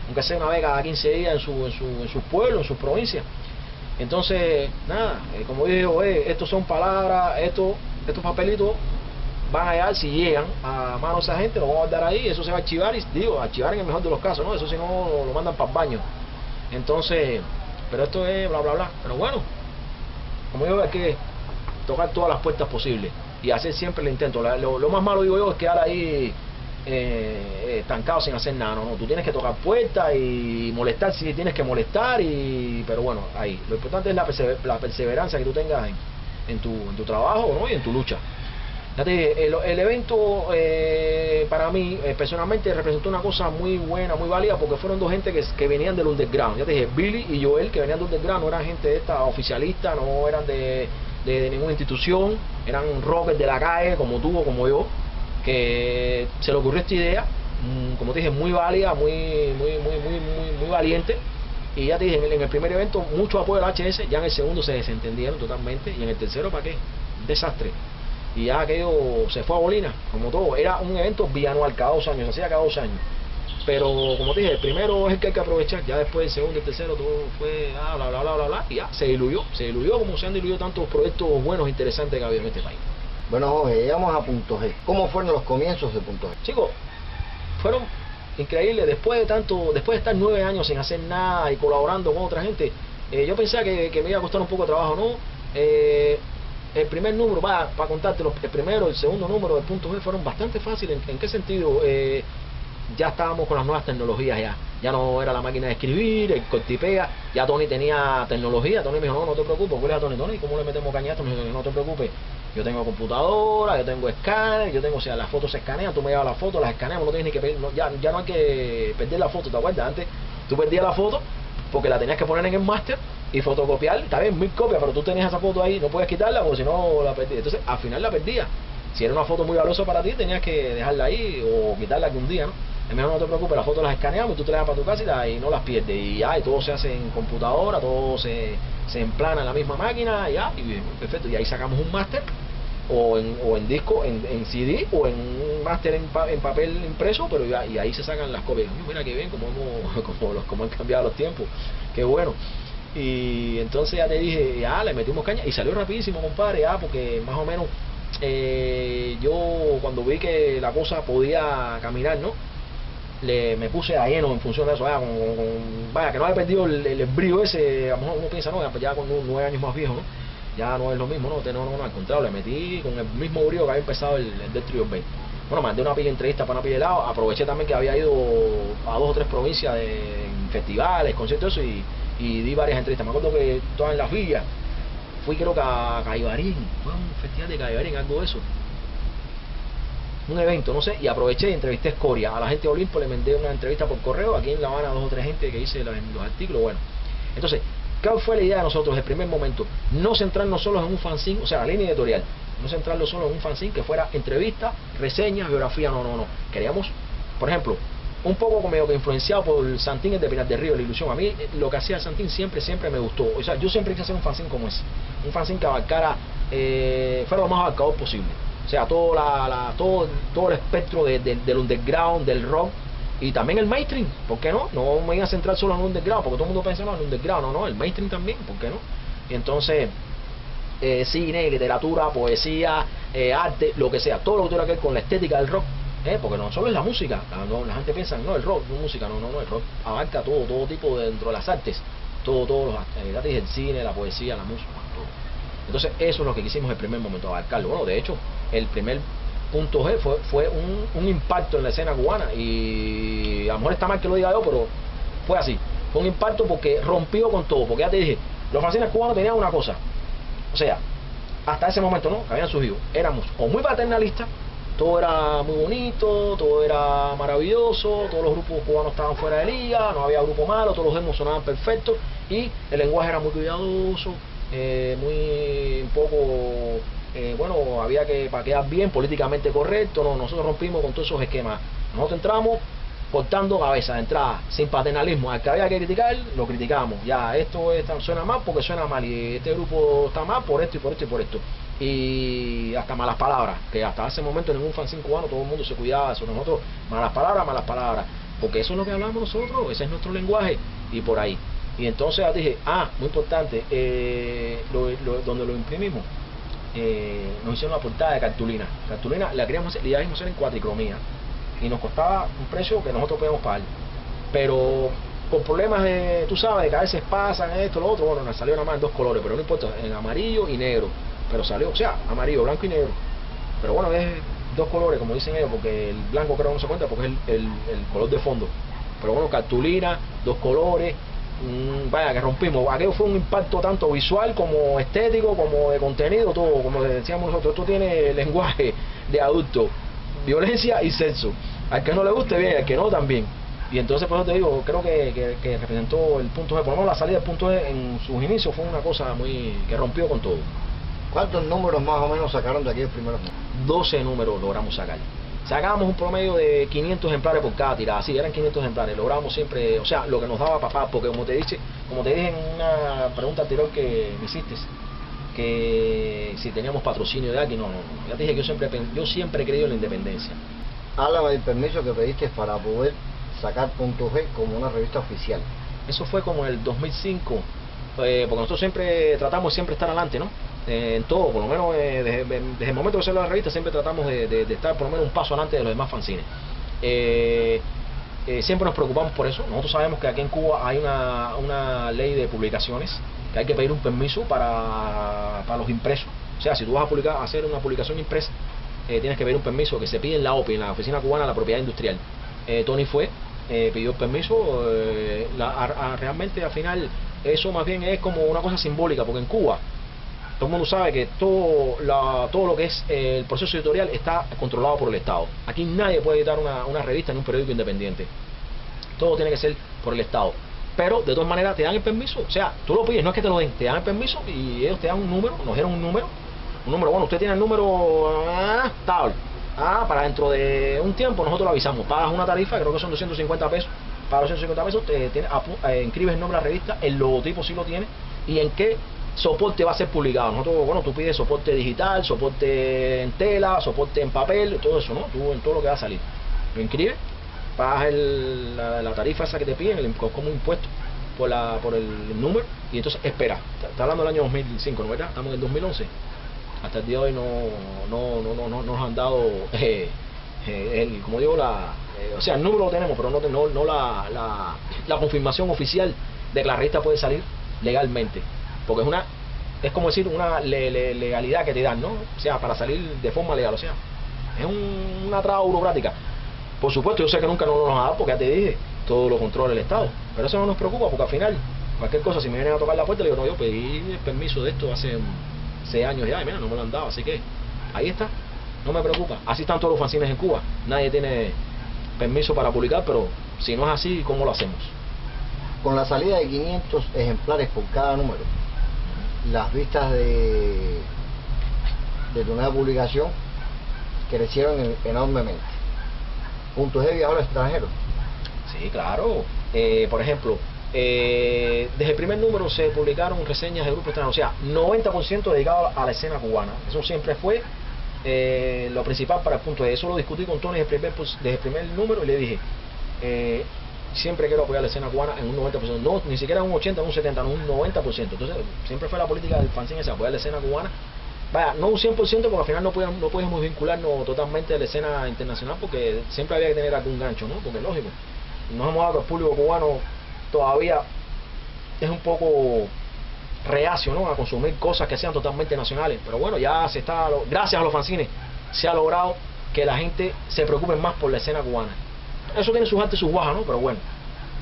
aunque sea una vez cada 15 días en sus pueblos, en sus provincias. Entonces, nada, como digo, estos son palabras, estos papelitos van a llegar, si llegan a manos de esa gente, lo vamos a dar ahí, eso se va a archivar, y digo, archivar en el mejor de los casos, ¿no? Eso si no lo mandan para el baño. Entonces, pero esto es bla bla bla. Pero bueno, como digo, hay que tocar todas las puertas posibles y hacer siempre el intento. Lo más malo, digo yo, es quedar ahí estancado sin hacer nada. No, tú tienes que tocar puertas y molestar si tienes que molestar, pero bueno, ahí lo importante es la perseverancia que tú tengas en tu trabajo, ¿no? Y en tu lucha. Ya te dije, el evento para mí personalmente representó una cosa muy buena, muy válida, porque fueron dos gente que venían del underground. Ya te dije, Billy y Joel, que venían del underground, no eran gente de esta oficialista, no eran de ninguna institución, eran rockers de la calle como tú o como yo, que se le ocurrió esta idea, como te dije, muy válida, muy valiente. Y ya te dije, en el primer evento mucho apoyo del HS, ya en el segundo se desentendieron totalmente, y en el tercero, ¿para qué? Un desastre. Y ya aquello se fue a bolina, como todo. Era un evento bianual, cada 2 años, se hacía cada 2 años. Pero como te dije, el primero es el que hay que aprovechar, ya después el segundo y el tercero todo fue bla, y ya se diluyó como se han diluido tantos proyectos buenos e interesantes que ha habido en este país. Bueno, Jorge, llegamos a Punto G. ¿Cómo fueron los comienzos de Punto G? Chicos, fueron increíbles. Después de estar 9 años sin hacer nada y colaborando con otra gente, yo pensaba que me iba a costar un poco de trabajo, ¿no? El primer número, para contártelo, el primero, el segundo número de Punto G fueron bastante fáciles. ¿En qué sentido? Ya estábamos con las nuevas tecnologías, ya no era la máquina de escribir, el cortipega, ya Tony tenía tecnología. Tony me dijo, no te preocupes. ¿Cuál es a Tony? ¿Cómo le metemos cañazo? Me dijo, no te preocupes, yo tengo computadora, yo tengo escáner, o sea, las fotos se escanean, tú me llevas las fotos, las escaneamos, no tienes ni que pedir, ya no hay que perder la foto, ¿te acuerdas? Antes tú perdías la foto porque la tenías que poner en el máster y fotocopiar, está bien, 1000 copias, pero tú tenías esa foto ahí, no puedes quitarla porque si no la perdías. Entonces al final la perdías. Si era una foto muy valiosa para ti, tenías que dejarla ahí o quitarla algún día, ¿no? Es mejor, no te preocupes, las fotos las escaneamos y tú te las das para tu casa y no las pierdes. Y ya, y todo se hace en computadora, todo se emplana en la misma máquina, ya, y bien, perfecto. Y ahí sacamos un máster, o en disco, en CD, o en un máster en papel impreso, pero ya, y ahí se sacan las copias. Mira qué bien, como han cambiado los tiempos, qué bueno. Y entonces ya te dije, ya le metimos caña y salió rapidísimo, compadre, ya, porque más o menos yo cuando vi que la cosa podía caminar, ¿no? Me puse a lleno en función de eso, vaya, que no había perdido el brío ese. A lo mejor uno piensa, no, ya con 9 años más viejo, ¿no? Ya no es lo mismo, no, al contrario, le metí con el mismo brío que había empezado el Death Trio 20. Bueno, mandé una pila de entrevistas para una pila de lado, aproveché también que había ido a 2 o 3 provincias en festivales, conciertos, y di varias entrevistas. Me acuerdo que todas en las villas, fui creo que a Caibarín, fue un festival de Caibarín, algo de eso, un evento, no sé, y aproveché y entrevisté a Escoria, a la gente de Olimpo le mandé una entrevista por correo, aquí en La Habana 2 o 3 gente que hice los artículos, bueno. Entonces, ¿qué fue la idea de nosotros desde el primer momento? No centrarnos solo en un fanzine, o sea, la línea editorial, no centrarlo solo en un fanzine que fuera entrevista, reseñas, biografía, no. Queríamos, por ejemplo, un poco medio que influenciado por el Santín de Pinar del Río, La Ilusión. A mí lo que hacía el Santín siempre me gustó. O sea, yo siempre quise hacer un fanzine como ese, un fanzine que abarcara, fuera lo más abarcador posible. O sea, todo el espectro del underground, del rock y también el mainstream, ¿por qué no? No me iba a centrar solo en el underground, porque todo el mundo piensa, no, en el underground, no, el mainstream también, ¿por qué no? Y entonces, cine, literatura, poesía, arte, lo que sea, todo lo que tuviera que ver con la estética del rock, porque no solo es la música, la gente piensa, no, el rock, no música, no, el rock abarca todo tipo dentro de las artes, todos los artes, el cine, la poesía, la música, todo. Entonces eso es lo que quisimos el primer momento, abarcarlo. Bueno, de hecho, el primer Punto G fue un impacto en la escena cubana, y a lo mejor está mal que lo diga yo, pero fue así, fue un impacto porque rompió con todo, porque ya te dije, los fanzines cubanos tenían una cosa, o sea, hasta ese momento, ¿no?, que habían surgido, éramos o muy paternalistas, todo era muy bonito, todo era maravilloso, todos los grupos cubanos estaban fuera de liga, no había grupo malo, todos los demos sonaban perfectos, y el lenguaje era muy cuidadoso, muy un poco, bueno, había que, para quedar bien, políticamente correcto. No, nosotros rompimos con todos esos esquemas. Nosotros entramos cortando cabeza de entrada, sin paternalismo. Al que había que criticar, lo criticamos. Ya, esto suena mal porque suena mal, y este grupo está mal por esto y por esto y por esto. Y hasta malas palabras, que hasta ese momento en ningún fanzine cubano todo el mundo se cuidaba de eso. Nosotros, malas palabras, porque eso es lo que hablamos nosotros, ese es nuestro lenguaje, y por ahí. Y entonces ya dije, muy importante, donde lo imprimimos, nos hicieron una portada de cartulina. Cartulina la íbamos a hacer en cuatricromía, y nos costaba un precio que nosotros podíamos pagar, pero por problemas de, tú sabes, de que a veces pasan esto, lo otro, bueno, nos salió nada más en 2 colores, pero no importa, en amarillo y negro, pero salió, o sea, amarillo, blanco y negro, pero bueno, dos colores, como dicen ellos, porque el blanco creo que no se cuenta porque es el color de fondo. Pero bueno, cartulina, dos colores, vaya que rompimos. Aquello fue un impacto tanto visual como estético, como de contenido, todo, como decíamos nosotros, esto tiene lenguaje de adulto, violencia y sexo. Al que no le guste bien, al que no también. Y entonces por eso te digo, creo que representó el punto G, por lo menos la salida del punto G en sus inicios fue una cosa muy que rompió con todo. ¿Cuántos números más o menos sacaron de aquellos primeros números? 12 números logramos sacar. Sacábamos un promedio de 500 ejemplares por cada tirada, sí, eran 500 ejemplares, logramos siempre, o sea, lo que nos daba papá, porque como te dije en una pregunta anterior que me hiciste, que si teníamos patrocinio de alguien, no, ya te dije que yo siempre he creído en la independencia. Háblame del permiso que pediste para poder sacar Punto G como una revista oficial. Eso fue como en el 2005, porque nosotros siempre tratamos de estar adelante, ¿no? En todo, por lo menos desde el momento que salió la revista siempre tratamos de estar por lo menos un paso adelante de los demás fanzines. Siempre nos preocupamos por eso. Nosotros sabemos que aquí en Cuba hay una ley de publicaciones, que hay que pedir un permiso para los impresos. O sea, si tú vas a hacer una publicación impresa, tienes que pedir un permiso que se pide en la OPI, en la Oficina Cubana de la Propiedad Industrial. Tony fue, pidió el permiso, realmente al final eso más bien es como una cosa simbólica, porque en Cuba todo el mundo sabe que todo lo que es el proceso editorial está controlado por el Estado. Aquí nadie puede editar una revista en un periódico independiente. Todo tiene que ser por el Estado. Pero de todas maneras te dan el permiso, o sea, tú lo pides, no es que te lo den, te dan el permiso y ellos te dan un número, nos dieron un número, bueno, usted tiene el número tal. Para dentro de un tiempo nosotros lo avisamos, pagas una tarifa, creo que son 250 pesos, para los 250 pesos inscribes el nombre de la revista, el logotipo sí lo tiene, y en qué soporte va a ser publicado. Nosotros, bueno, tú pides soporte digital, soporte en tela, soporte en papel, todo eso, ¿no? Tú en todo lo que va a salir. Lo inscribes, pagas la tarifa esa que te piden, como impuesto por el número, y entonces espera. Está hablando del año 2005, ¿no verdad? Estamos en el 2011. Hasta el día de hoy no nos han dado, como digo, o sea, el número lo tenemos, pero no la confirmación oficial de que la revista puede salir legalmente. Porque es como decir una legalidad que te dan, ¿no? O sea, para salir de forma legal, o sea, es una traba burocrática. Por supuesto, yo sé que nunca nos lo van a dar, porque ya te dije, todo lo controla el Estado. Pero eso no nos preocupa, porque al final, cualquier cosa, si me vienen a tocar la puerta, le digo, no, yo pedí el permiso de esto hace 6 años ya, y mira, no me lo han dado, así que ahí está, no me preocupa. Así están todos los fanzines en Cuba, nadie tiene permiso para publicar, pero si no es así, ¿cómo lo hacemos? Con la salida de 500 ejemplares por cada número, las vistas de tu nueva publicación crecieron enormemente. Punto G viajó al extranjero. Sí, claro. Por ejemplo, desde el primer número se publicaron reseñas de grupos extranjeros, o sea, 90% dedicado a la escena cubana. Eso siempre fue lo principal para el Punto G. Eso lo discutí con Tony desde el primer número y le dije, siempre quiero apoyar la escena cubana en un 90%, no, ni siquiera un 80, un 70, no, un 90%. Entonces, siempre fue la política del fanzine esa, apoyar la escena cubana. Vaya, no un 100%, porque al final no podíamos vincularnos totalmente a la escena internacional, porque siempre había que tener algún gancho, ¿no? Porque lógico, nos hemos dado que el público cubano todavía es un poco reacio, ¿no?, a consumir cosas que sean totalmente nacionales. Pero bueno, ya gracias a los fanzines, se ha logrado que la gente se preocupe más por la escena cubana. Eso tiene sus altas y sus bajas, ¿no? Pero bueno,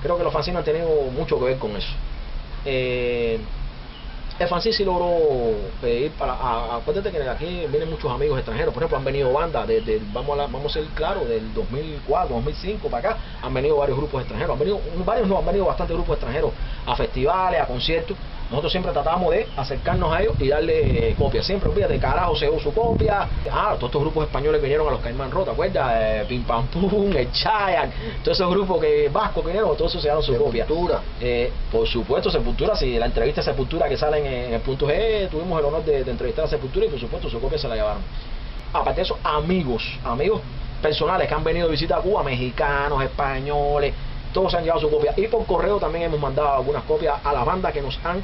creo que los fanzines han tenido mucho que ver con eso. El fanzine sí logró ir acuérdate que aquí vienen muchos amigos extranjeros. Por ejemplo, han venido bandas vamos a ser claros, del 2004, 2005 para acá, han venido varios grupos extranjeros, han venido bastantes grupos extranjeros a festivales, a conciertos. Nosotros siempre tratamos de acercarnos a ellos y darle copias. Siempre, fíjate, Carajo se dio su copia. Todos estos grupos españoles vinieron a los Caimán Rock, ¿te acuerdas? Pim Pam Pum, el Chayak, todos esos grupos vascos vinieron, todos esos se dieron su copia. Por supuesto, Sepultura, si la entrevista de Sepultura que sale en el Punto G, tuvimos el honor de entrevistar a Sepultura y por supuesto su copia se la llevaron. Aparte de eso, amigos personales que han venido de visita a Cuba, mexicanos, españoles, todos se han llevado su copia. Y por correo también hemos mandado algunas copias a las bandas que nos han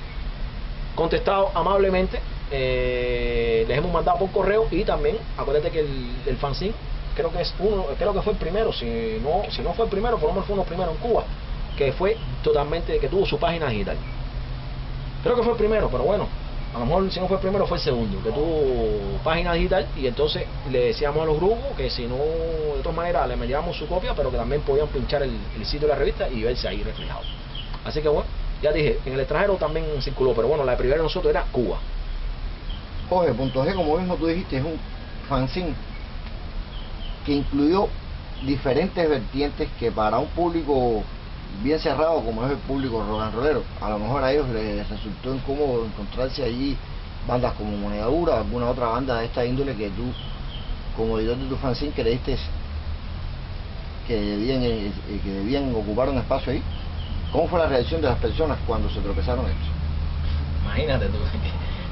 contestado amablemente. Les hemos mandado por correo. Y también acuérdate que el fanzine creo que fue el primero, si no fue el primero, por lo menos fue uno primero en Cuba, que tuvo su página digital. Creo que fue el primero, pero bueno, a lo mejor si no fue el primero fue el segundo, que tuvo página digital, y entonces le decíamos a los grupos que si no, de todas maneras le enviábamos su copia, pero que también podían pinchar el sitio de la revista y verse ahí reflejado. Así que bueno, ya dije, en el extranjero también circuló, pero bueno, la primera de nosotros era Cuba. Oye, Punto G, como mismo tú dijiste, es un fanzine que incluyó diferentes vertientes que para un público bien cerrado como es el público rock and rollero, a lo mejor a ellos les resultó incómodo encontrarse allí bandas como Moneda Dura, alguna otra banda de esta índole que tú, como editor de tu fanzine, creíste que debían ocupar un espacio ahí. ¿Cómo fue la reacción de las personas cuando se tropezaron esto? Imagínate tú,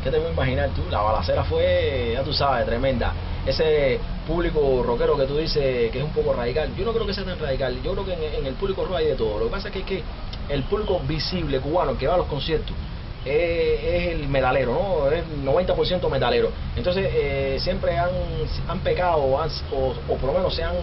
¿qué te voy a imaginar tú? La balacera fue, ya tú sabes, tremenda. Ese público rockero que tú dices que es un poco radical, yo no creo que sea tan radical. Yo creo que en el público rock hay de todo. Lo que pasa es que el público visible cubano que va a los conciertos es el metalero, ¿no? Es 90% metalero. Entonces siempre han pecado o por lo menos se han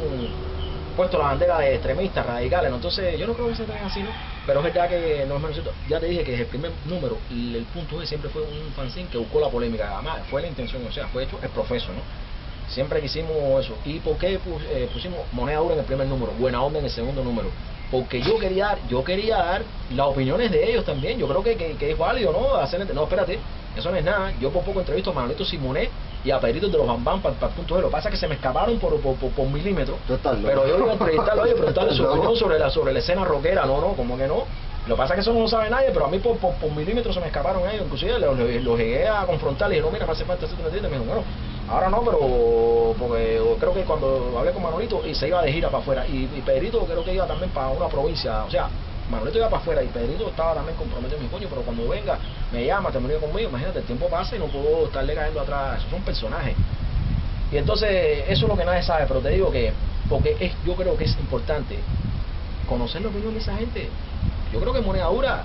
puesto la bandera de extremistas, radicales, ¿no? Entonces yo no creo que se traigan así, ¿no? Pero es verdad que no es menos cierto. Ya te dije que desde el primer número, el punto G siempre fue un fanzine que buscó la polémica. Además, fue la intención, o sea, fue hecho el profeso, ¿no? Siempre quisimos eso. ¿Y por qué pusimos Moneda Dura en el primer número, Buena Onda en el segundo número? Porque yo quería dar las opiniones de ellos también. Yo creo que es válido, ¿no? No, espérate, eso no es nada. Yo por poco entrevisto a Manolito Simonet y a Pedrito de los Bam Bam para el punto de. Lo que pasa es que se me escaparon por milímetros. Total, pero yo iba a entrevistarlo, oye, preguntarle su opinión sobre la escena rockera. No, como que no. Lo que pasa es que eso no lo sabe nadie, pero a mí por milímetros se me escaparon ellos. Inclusive los llegué a confrontar y dije, no, mira, me hace falta hacer una tienda. Me dijo, bueno, ahora no, pero porque creo que cuando hablé con Manolito y se iba de gira para afuera. Y Pedrito creo que iba también para una provincia, o sea, Manolito iba para afuera y Pedrito estaba también comprometido, mi coño, pero cuando venga, me llama, te conmigo, imagínate, el tiempo pasa y no puedo estarle cayendo atrás, esos son personajes. Y entonces, eso es lo que nadie sabe, pero te digo que, porque yo creo que es importante conocer la opinión de esa gente. Yo creo que Moneda Dura,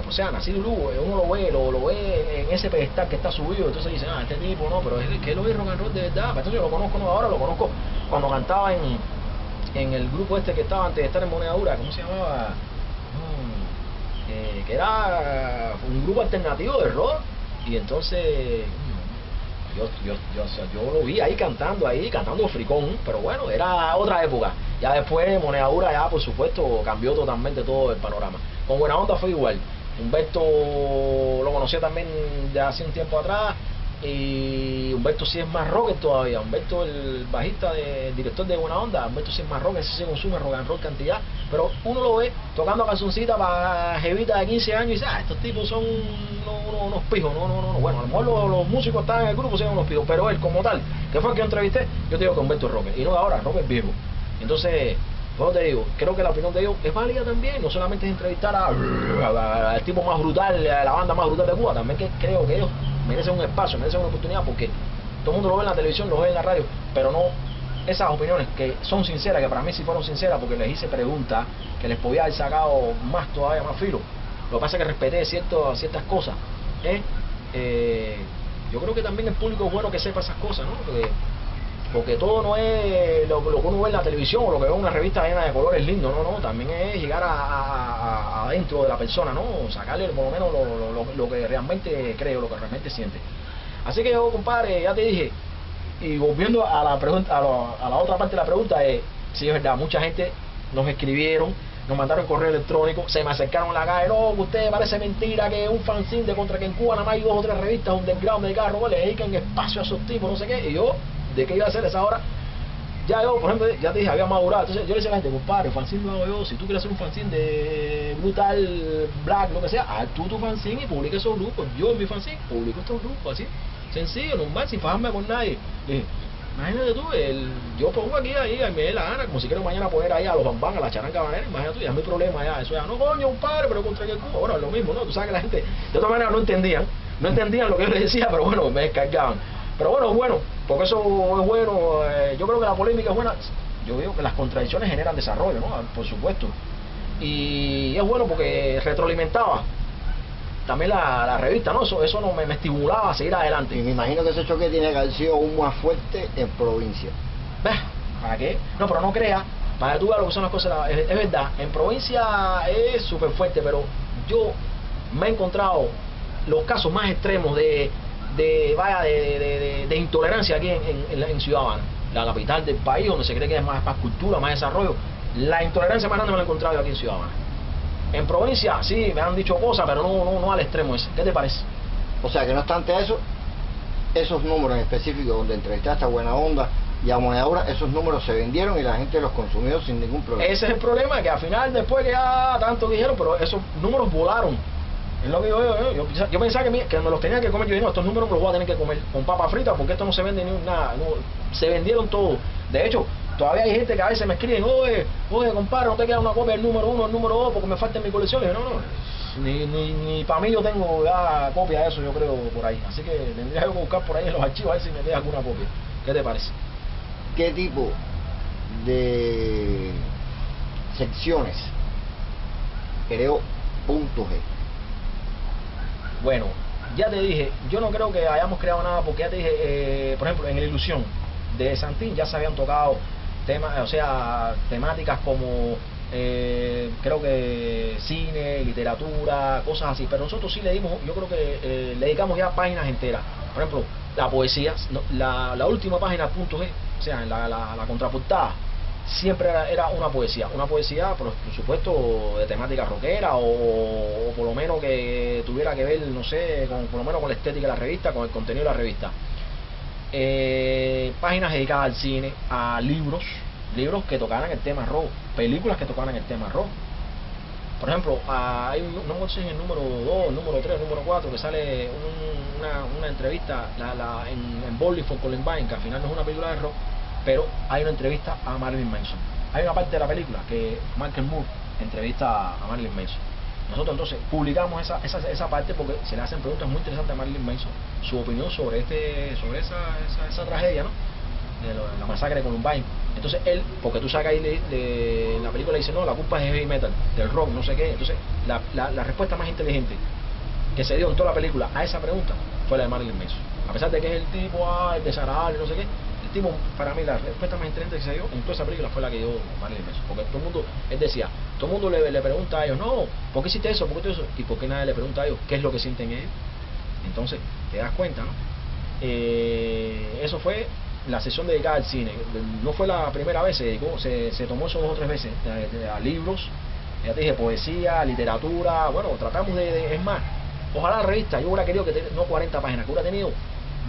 o sea, Nacido Lugo, uno lo ve en ese pedestal que está subido, entonces dicen, este tipo no, pero es que lo ve rock and roll de verdad. Entonces yo lo conozco no ahora, lo conozco cuando cantaba en el grupo este que estaba antes de estar en Moneda Dura, ¿cómo se llamaba? Que era un grupo alternativo de rock, y entonces yo lo vi ahí cantando fricón, pero bueno, era otra época. Ya después Moneda Dura ya por supuesto cambió totalmente todo el panorama. Con Buena Onda fue igual. Humberto lo conocía también de hace un tiempo atrás, y Humberto sí es más rocker todavía. Humberto, el bajista, el director de Buena Onda, Humberto sí es más rock, ese se consume rock and roll cantidad, pero uno lo ve tocando canzoncita para jevita de 15 años y dice, estos tipos son unos pijos, no. Bueno, a lo mejor los músicos que estaban en el grupo son unos pijos, pero él como tal, que fue el que yo entrevisté, yo te digo que Humberto es rocker, y no de ahora, rocker viejo. Entonces, bueno, te digo, creo que la opinión de ellos es válida también, no solamente es entrevistar al tipo más brutal, a la banda más brutal de Cuba, también que creo que ellos merecen un espacio, merecen una oportunidad, porque todo el mundo lo ve en la televisión, lo ve en la radio, pero no esas opiniones que son sinceras, que para mí sí fueron sinceras, porque les hice preguntas que les podía haber sacado todavía más filo. Lo que pasa es que respeté ciertas cosas. Yo creo que también el público es bueno que sepa esas cosas, ¿no? Porque todo no es lo que uno ve en la televisión o lo que ve en una revista llena de colores lindos, no, también es llegar adentro de la persona, ¿no? Sacarle por lo menos lo que realmente creo, lo que realmente siente. Así que yo, compadre, ya te dije, y volviendo a la pregunta, a la otra parte de la pregunta, sí es verdad, mucha gente nos escribieron, nos mandaron correo electrónico, se me acercaron a la calle, no, que usted parece mentira, que un fanzine de contra que en Cuba nada más hay 2 o 3 revistas underground de carro, le dedican espacio a esos tipos, no sé qué, y yo, ¿de qué iba a hacer esa hora? Ya yo, por ejemplo, ya te dije, había madurado. Entonces yo le decía a la gente, compadre, el fanzine lo hago yo. Si tú quieres hacer un fanzine de brutal, black, lo que sea, haz tú tu fanzine y publica esos grupos. Yo en mi fanzine publico estos grupos, así, sencillo, normal, sin fajarme con nadie. Dije, imagínate tú, yo pongo aquí, ahí, me dé la gana, como si quiero mañana poner ahí a los bambán, a la charanga banera, imagínate tú, ya es mi problema, ya, eso ya, no coño, compadre, pero contra que Cuba, bueno, es lo mismo, ¿no? Tú sabes que la gente, de todas maneras, no entendían lo que yo les decía, pero bueno, me descargaban. Pero bueno, porque eso es bueno, yo creo que la polémica es buena, yo digo que las contradicciones generan desarrollo, ¿no? Por supuesto. Y es bueno porque retroalimentaba también la revista, ¿no? Eso no me estimulaba a seguir adelante. Y me imagino que ese choque tiene que haber sido aún más fuerte en provincia. ¿Ves? ¿Para qué? No, pero no creas, para que tú veas lo que son las cosas, es verdad, en provincia es súper fuerte, pero yo me he encontrado los casos más extremos de intolerancia aquí en Ciudad Habana, la capital del país, donde se cree que es más cultura, más desarrollo. La intolerancia más grande me la he encontrado yo aquí en Ciudad Habana. En provincia sí me han dicho cosas, pero no al extremo ese. ¿Qué te parece? O sea que no obstante eso, esos números en específico donde entrevistaste a Buena Onda y a Monedura, esos números se vendieron y la gente los consumió sin ningún problema. Ese es el problema, que al final, después que ya tanto dijeron, pero esos números volaron. Es lo que yo pensaba que me los tenía que comer. Yo dije, no, estos números me los voy a tener que comer con papa frita, porque esto no se vende ni nada. No, se vendieron todos. De hecho, todavía hay gente que a veces me escriben, oye, compadre, no te queda una copia del número 1, el número 2, porque me falta en mi colección. Y yo, ni para mí yo tengo ya copia de eso, yo creo, por ahí. Así que tendría que buscar por ahí en los archivos a ver si me queda alguna copia. ¿Qué te parece? ¿Qué tipo de secciones creó Punto G? Bueno, ya te dije, yo no creo que hayamos creado nada, porque ya te dije, por ejemplo, en la Ilusión de Santín ya se habían tocado temas, o sea, temáticas como creo que cine, literatura, cosas así, pero nosotros sí le dimos, yo creo que le dedicamos ya páginas enteras. Por ejemplo, la poesía, la última página Punto G, o sea, en la contraportada, siempre era una poesía, por supuesto de temática rockera, o por lo menos que tuviera que ver, no sé, por lo menos con la estética de la revista, con el contenido de la revista. Páginas dedicadas al cine, a libros que tocaran el tema rock, películas que tocaran el tema rock. Por ejemplo, hay no sé si el número 2, el número 3, el número 4, que sale una entrevista en Bowling for Columbine, que al final no es una película de rock, pero hay una entrevista a Marilyn Manson. Hay una parte de la película que Michael Moore entrevista a Marilyn Manson. Nosotros entonces publicamos esa parte porque se le hacen preguntas muy interesantes a Marilyn Manson, su opinión sobre esa tragedia, ¿no? De la masacre de Columbine. Entonces él, porque tú sabes que ahí en la película dice, no, la culpa es heavy metal, del rock, no sé qué. Entonces la respuesta más inteligente que se dio en toda la película a esa pregunta fue la de Marilyn Manson. A pesar de que es el tipo desagradable, no sé qué, el tipo, para mí la respuesta más inteligente que se dio en toda esa película fue la que dio Marilyn Manson. Porque todo el mundo, él decía, todo el mundo le pregunta a ellos, no, ¿por qué hiciste eso? ¿Por qué hiciste eso? Y ¿por qué nadie le pregunta a ellos qué es lo que sienten ellos? Entonces te das cuenta, ¿no? Eso fue la sesión dedicada al cine. No fue la primera vez, se tomó eso 2 o 3 veces, a libros, ya te dije, poesía, literatura. Bueno, tratamos es más, ojalá la revista, yo hubiera querido que no 40 páginas, que hubiera tenido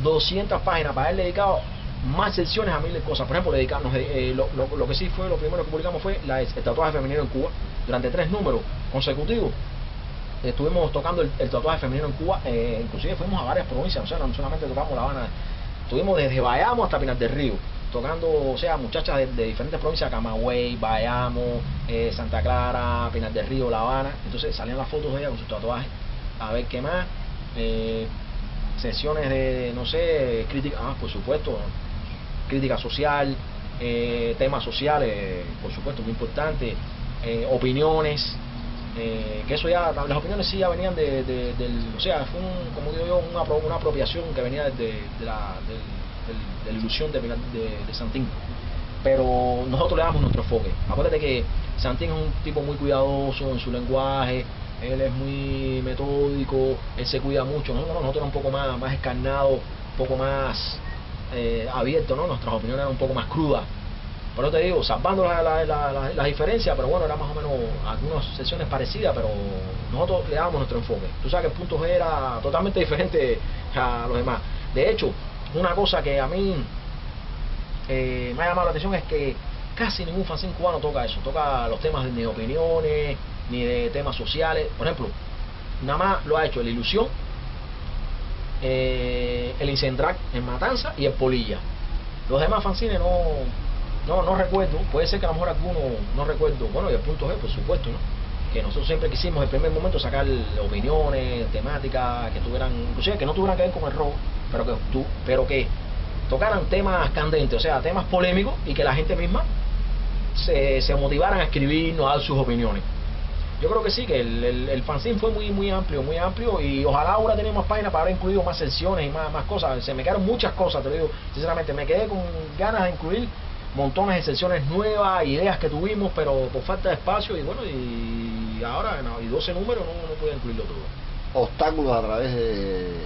200 páginas para haber dedicado más secciones a miles de cosas. Por ejemplo, dedicarnos, lo que sí fue, lo primero que publicamos fue el tatuaje femenino en Cuba. Durante 3 números consecutivos estuvimos tocando el tatuaje femenino en Cuba. Inclusive fuimos a varias provincias, o sea, no solamente tocamos La Habana. Estuvimos desde Bayamo hasta Pinar del Río, tocando, o sea, muchachas de diferentes provincias, Camagüey, Bayamo, Santa Clara, Pinar del Río, La Habana. Entonces salían las fotos de ella con sus tatuajes. A ver qué más. Sesiones de, no sé, crítica, por supuesto, crítica social, temas sociales, por supuesto, muy importante, opiniones. Que eso ya, las opiniones sí ya venían o sea, fue como digo yo, una apropiación que venía de la Ilusión de Santín, pero nosotros le damos nuestro enfoque. Acuérdate que Santín es un tipo muy cuidadoso en su lenguaje, él es muy metódico, él se cuida mucho. Nosotros un poco más escarnados, un poco más abiertos, ¿no? Nuestras opiniones eran un poco más crudas. Por eso te digo, salvando las diferencias, pero bueno, era más o menos algunas sesiones parecidas, pero nosotros le dábamos nuestro enfoque. Tú sabes que el Punto G era totalmente diferente a los demás. De hecho, una cosa que a mí me ha llamado la atención es que casi ningún fanzine cubano toca eso. Toca los temas ni de opiniones, ni de temas sociales. Por ejemplo, nada más lo ha hecho el Ilusión, el Incendrac en Matanza y el Polilla. Los demás fanzines no recuerdo, puede ser que a lo mejor alguno no recuerdo. Bueno, y el Punto G, por supuesto, ¿no? Que nosotros siempre quisimos en el primer momento sacar opiniones, temáticas que tuvieran, inclusive que no tuvieran que ver con el rock, pero que tocaran temas candentes, o sea, temas polémicos, y que la gente misma se motivaran a escribirnos, a dar sus opiniones. Yo creo que sí, que el fanzine fue muy amplio, y ojalá ahora tenemos más páginas para haber incluido más secciones y más cosas. Se me quedaron muchas cosas, te lo digo sinceramente, me quedé con ganas de incluir montones de secciones nuevas, ideas que tuvimos, pero por falta de espacio, y bueno, y ahora y 12 números no podía incluirlo todo. obstáculos a través de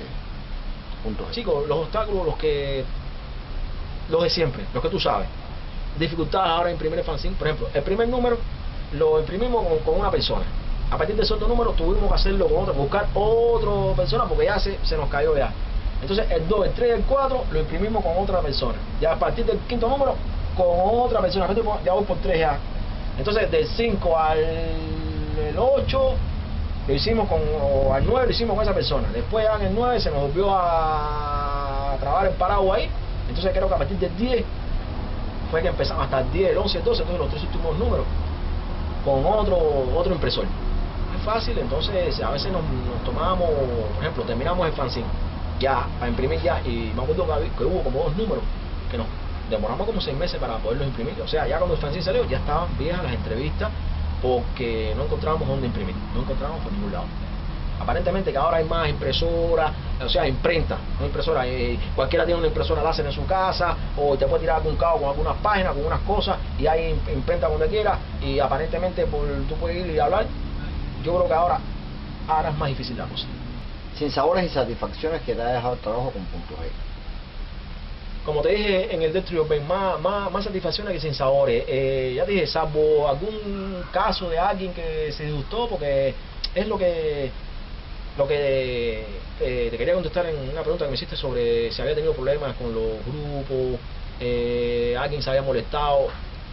puntos G. Chicos, los obstáculos, los de siempre, los que tú sabes. Dificultades ahora de imprimir el fanzine. Por ejemplo, el primer número lo imprimimos con una persona. A partir de esos dos números tuvimos que hacerlo con otra, buscar otra persona porque ya se nos cayó ya. Entonces el 2, el 3 y el 4 lo imprimimos con otra persona. Ya a partir del quinto número con otra persona. Ya voy por 3 ya. Entonces del 5 al 8 lo hicimos o al 9 lo hicimos con esa persona. Después ya en el 9 se nos volvió a trabar el paraguas ahí. Entonces creo que a partir del 10 fue que empezamos hasta el 10, el 11, el 12, entonces los 3 últimos números con otro impresor. Es fácil, entonces a veces nos tomábamos, por ejemplo, terminamos el fanzine ya, para imprimir ya, y me acuerdo que hubo como 2 números que nos demoramos como 6 meses para poderlos imprimir. O sea, ya cuando el fanzine salió ya estaban viejas las entrevistas porque no encontrábamos dónde imprimir, no encontrábamos por ningún lado. Aparentemente que ahora hay más impresoras, o sea, imprenta, no impresora, cualquiera tiene una impresora láser en su casa, o te puede tirar algún cabo con algunas páginas, con unas cosas, y hay imprenta donde quiera, y aparentemente tú puedes ir y hablar. Yo creo que ahora es más difícil la cosa. Sinsabores y satisfacciones que te ha dejado el trabajo con puntos G. Como te dije en el Death Tree of Ben, más satisfacciones que sinsabores. Ya te dije, salvo algún caso de alguien que se disgustó, porque es lo que te quería contestar en una pregunta que me hiciste sobre si había tenido problemas con los grupos, alguien se había molestado.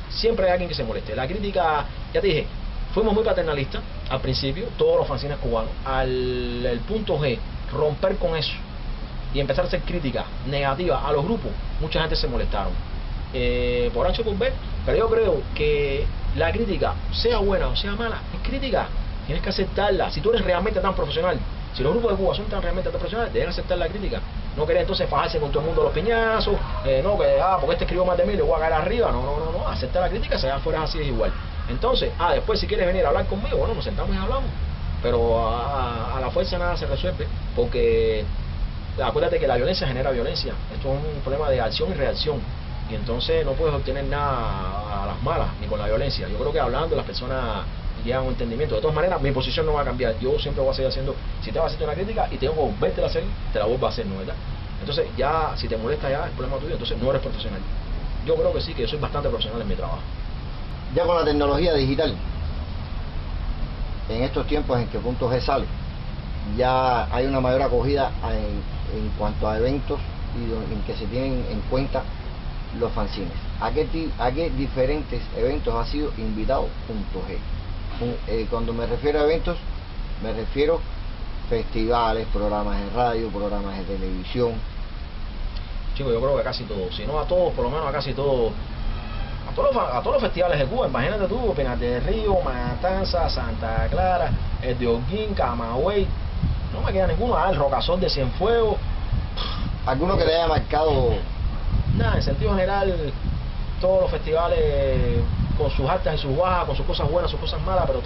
Siempre hay alguien que se moleste. La crítica, ya te dije, fuimos muy paternalistas al principio, todos los fanzines cubanos. El punto G, romper con eso y empezar a hacer crítica negativa a los grupos, mucha gente se molestaron. Por H por B, pero yo creo que la crítica, sea buena o sea mala, es crítica. Tienes que aceptarla. Si tú eres realmente tan profesional, si los grupos de Cuba son realmente tan profesionales, deben aceptar la crítica. No querer entonces fajarse con todo el mundo los piñazos, porque este escribió más de mí, le voy a caer arriba. No, acepta la crítica, sea fuera así es igual. Entonces, después si quieres venir a hablar conmigo, bueno, nos sentamos y hablamos. Pero a la fuerza nada se resuelve, porque acuérdate que la violencia genera violencia. Esto es un problema de acción y reacción. Y entonces no puedes obtener nada a las malas, ni con la violencia. Yo creo que hablando las personas llegan a un entendimiento. De todas maneras, mi posición no va a cambiar. Yo siempre voy a seguir haciendo, si te vas a hacer una crítica y tengo que volverte a hacer, te la vuelvo a hacer, ¿no? ¿Verdad? Entonces ya, si te molesta ya, es problema tuyo, entonces no eres profesional. Yo creo que sí, que yo soy bastante profesional en mi trabajo. Ya con la tecnología digital, en estos tiempos en que Punto G sale, ya hay una mayor acogida en cuanto a eventos y en que se tienen en cuenta los fanzines. ¿A qué diferentes eventos ha sido invitado Punto G? Cuando me refiero a eventos, me refiero festivales, programas de radio, programas de televisión. Chicos, yo creo que casi todos, si no a todos, por lo menos a casi todos, a todos los festivales de Cuba. Imagínate tú, Pinar del Río, Matanza, Santa Clara, el de Holguín, Camagüey, no me queda ninguno. El Rocazón de Cienfuegos. ¿Alguno que le haya marcado? Nada, en sentido general, todos los festivales con sus altas y sus bajas, con sus cosas buenas, sus cosas malas, pero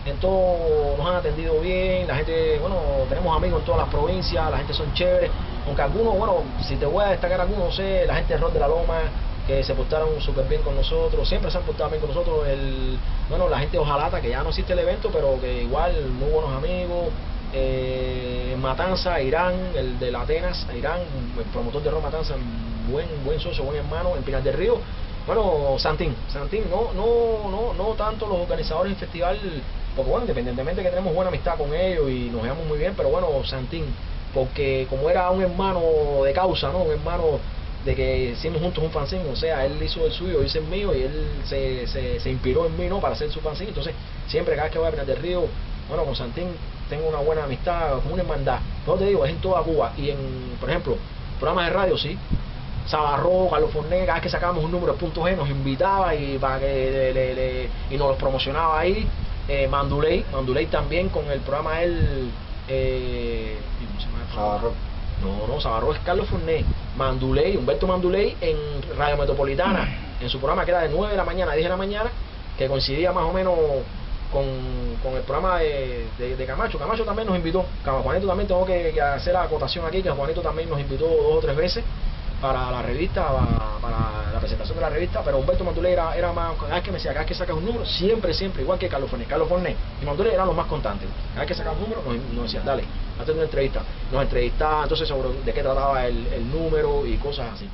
en todo nos han atendido bien. La gente, bueno, tenemos amigos en todas las provincias, la gente son chéveres, aunque algunos, bueno, si te voy a destacar algunos, no sé, la gente de Rol de la Loma, que se portaron súper bien con nosotros, siempre se han portado bien con nosotros. La gente de Ojalata, que ya no existe el evento, pero que igual, muy buenos amigos. Matanza, Irán, el de la Atenas, Irán, el promotor de Rol Matanza, buen socio, buen hermano. En Pinar del Río, bueno, Santín, no tanto los organizadores del festival, porque bueno, independientemente que tenemos buena amistad con ellos y nos llevamos muy bien, pero bueno, Santín, porque como era un hermano de causa, ¿no? Un hermano de que hicimos juntos un fanzine, o sea, él hizo el suyo, yo hice el mío, y él se inspiró en mí, ¿no? Para hacer su fanzine. Entonces, siempre cada vez que voy a Pinar del Río, bueno, con Santín tengo una buena amistad, como una hermandad. No te digo, es en toda Cuba. Y por ejemplo, programas de radio, sí. Sabarro, Carlos Forné, cada vez que sacábamos un número de Punto G nos invitaba y para que y nos los promocionaba ahí. Manduley también con el programa Sabarro. No, Sabarro es Carlos Forné. Humberto Manduley en Radio Metropolitana, en su programa que era de 9 de la mañana a 10 de la mañana, que coincidía más o menos con el programa de Camacho. Camacho también nos invitó. Juanito también, tengo que hacer la acotación aquí, que Juanito también nos invitó 2 o 3 veces. para la revista, para la presentación de la revista, pero Humberto Mandulé era más, cada vez que me decía, cada vez que sacas un número, siempre, igual que Carlos Fornés y Mandulé eran los más constantes. Cada vez que sacas un número, nos decían, dale, hazte una entrevista. Nos entrevistaban entonces sobre de qué trataba el número y cosas así.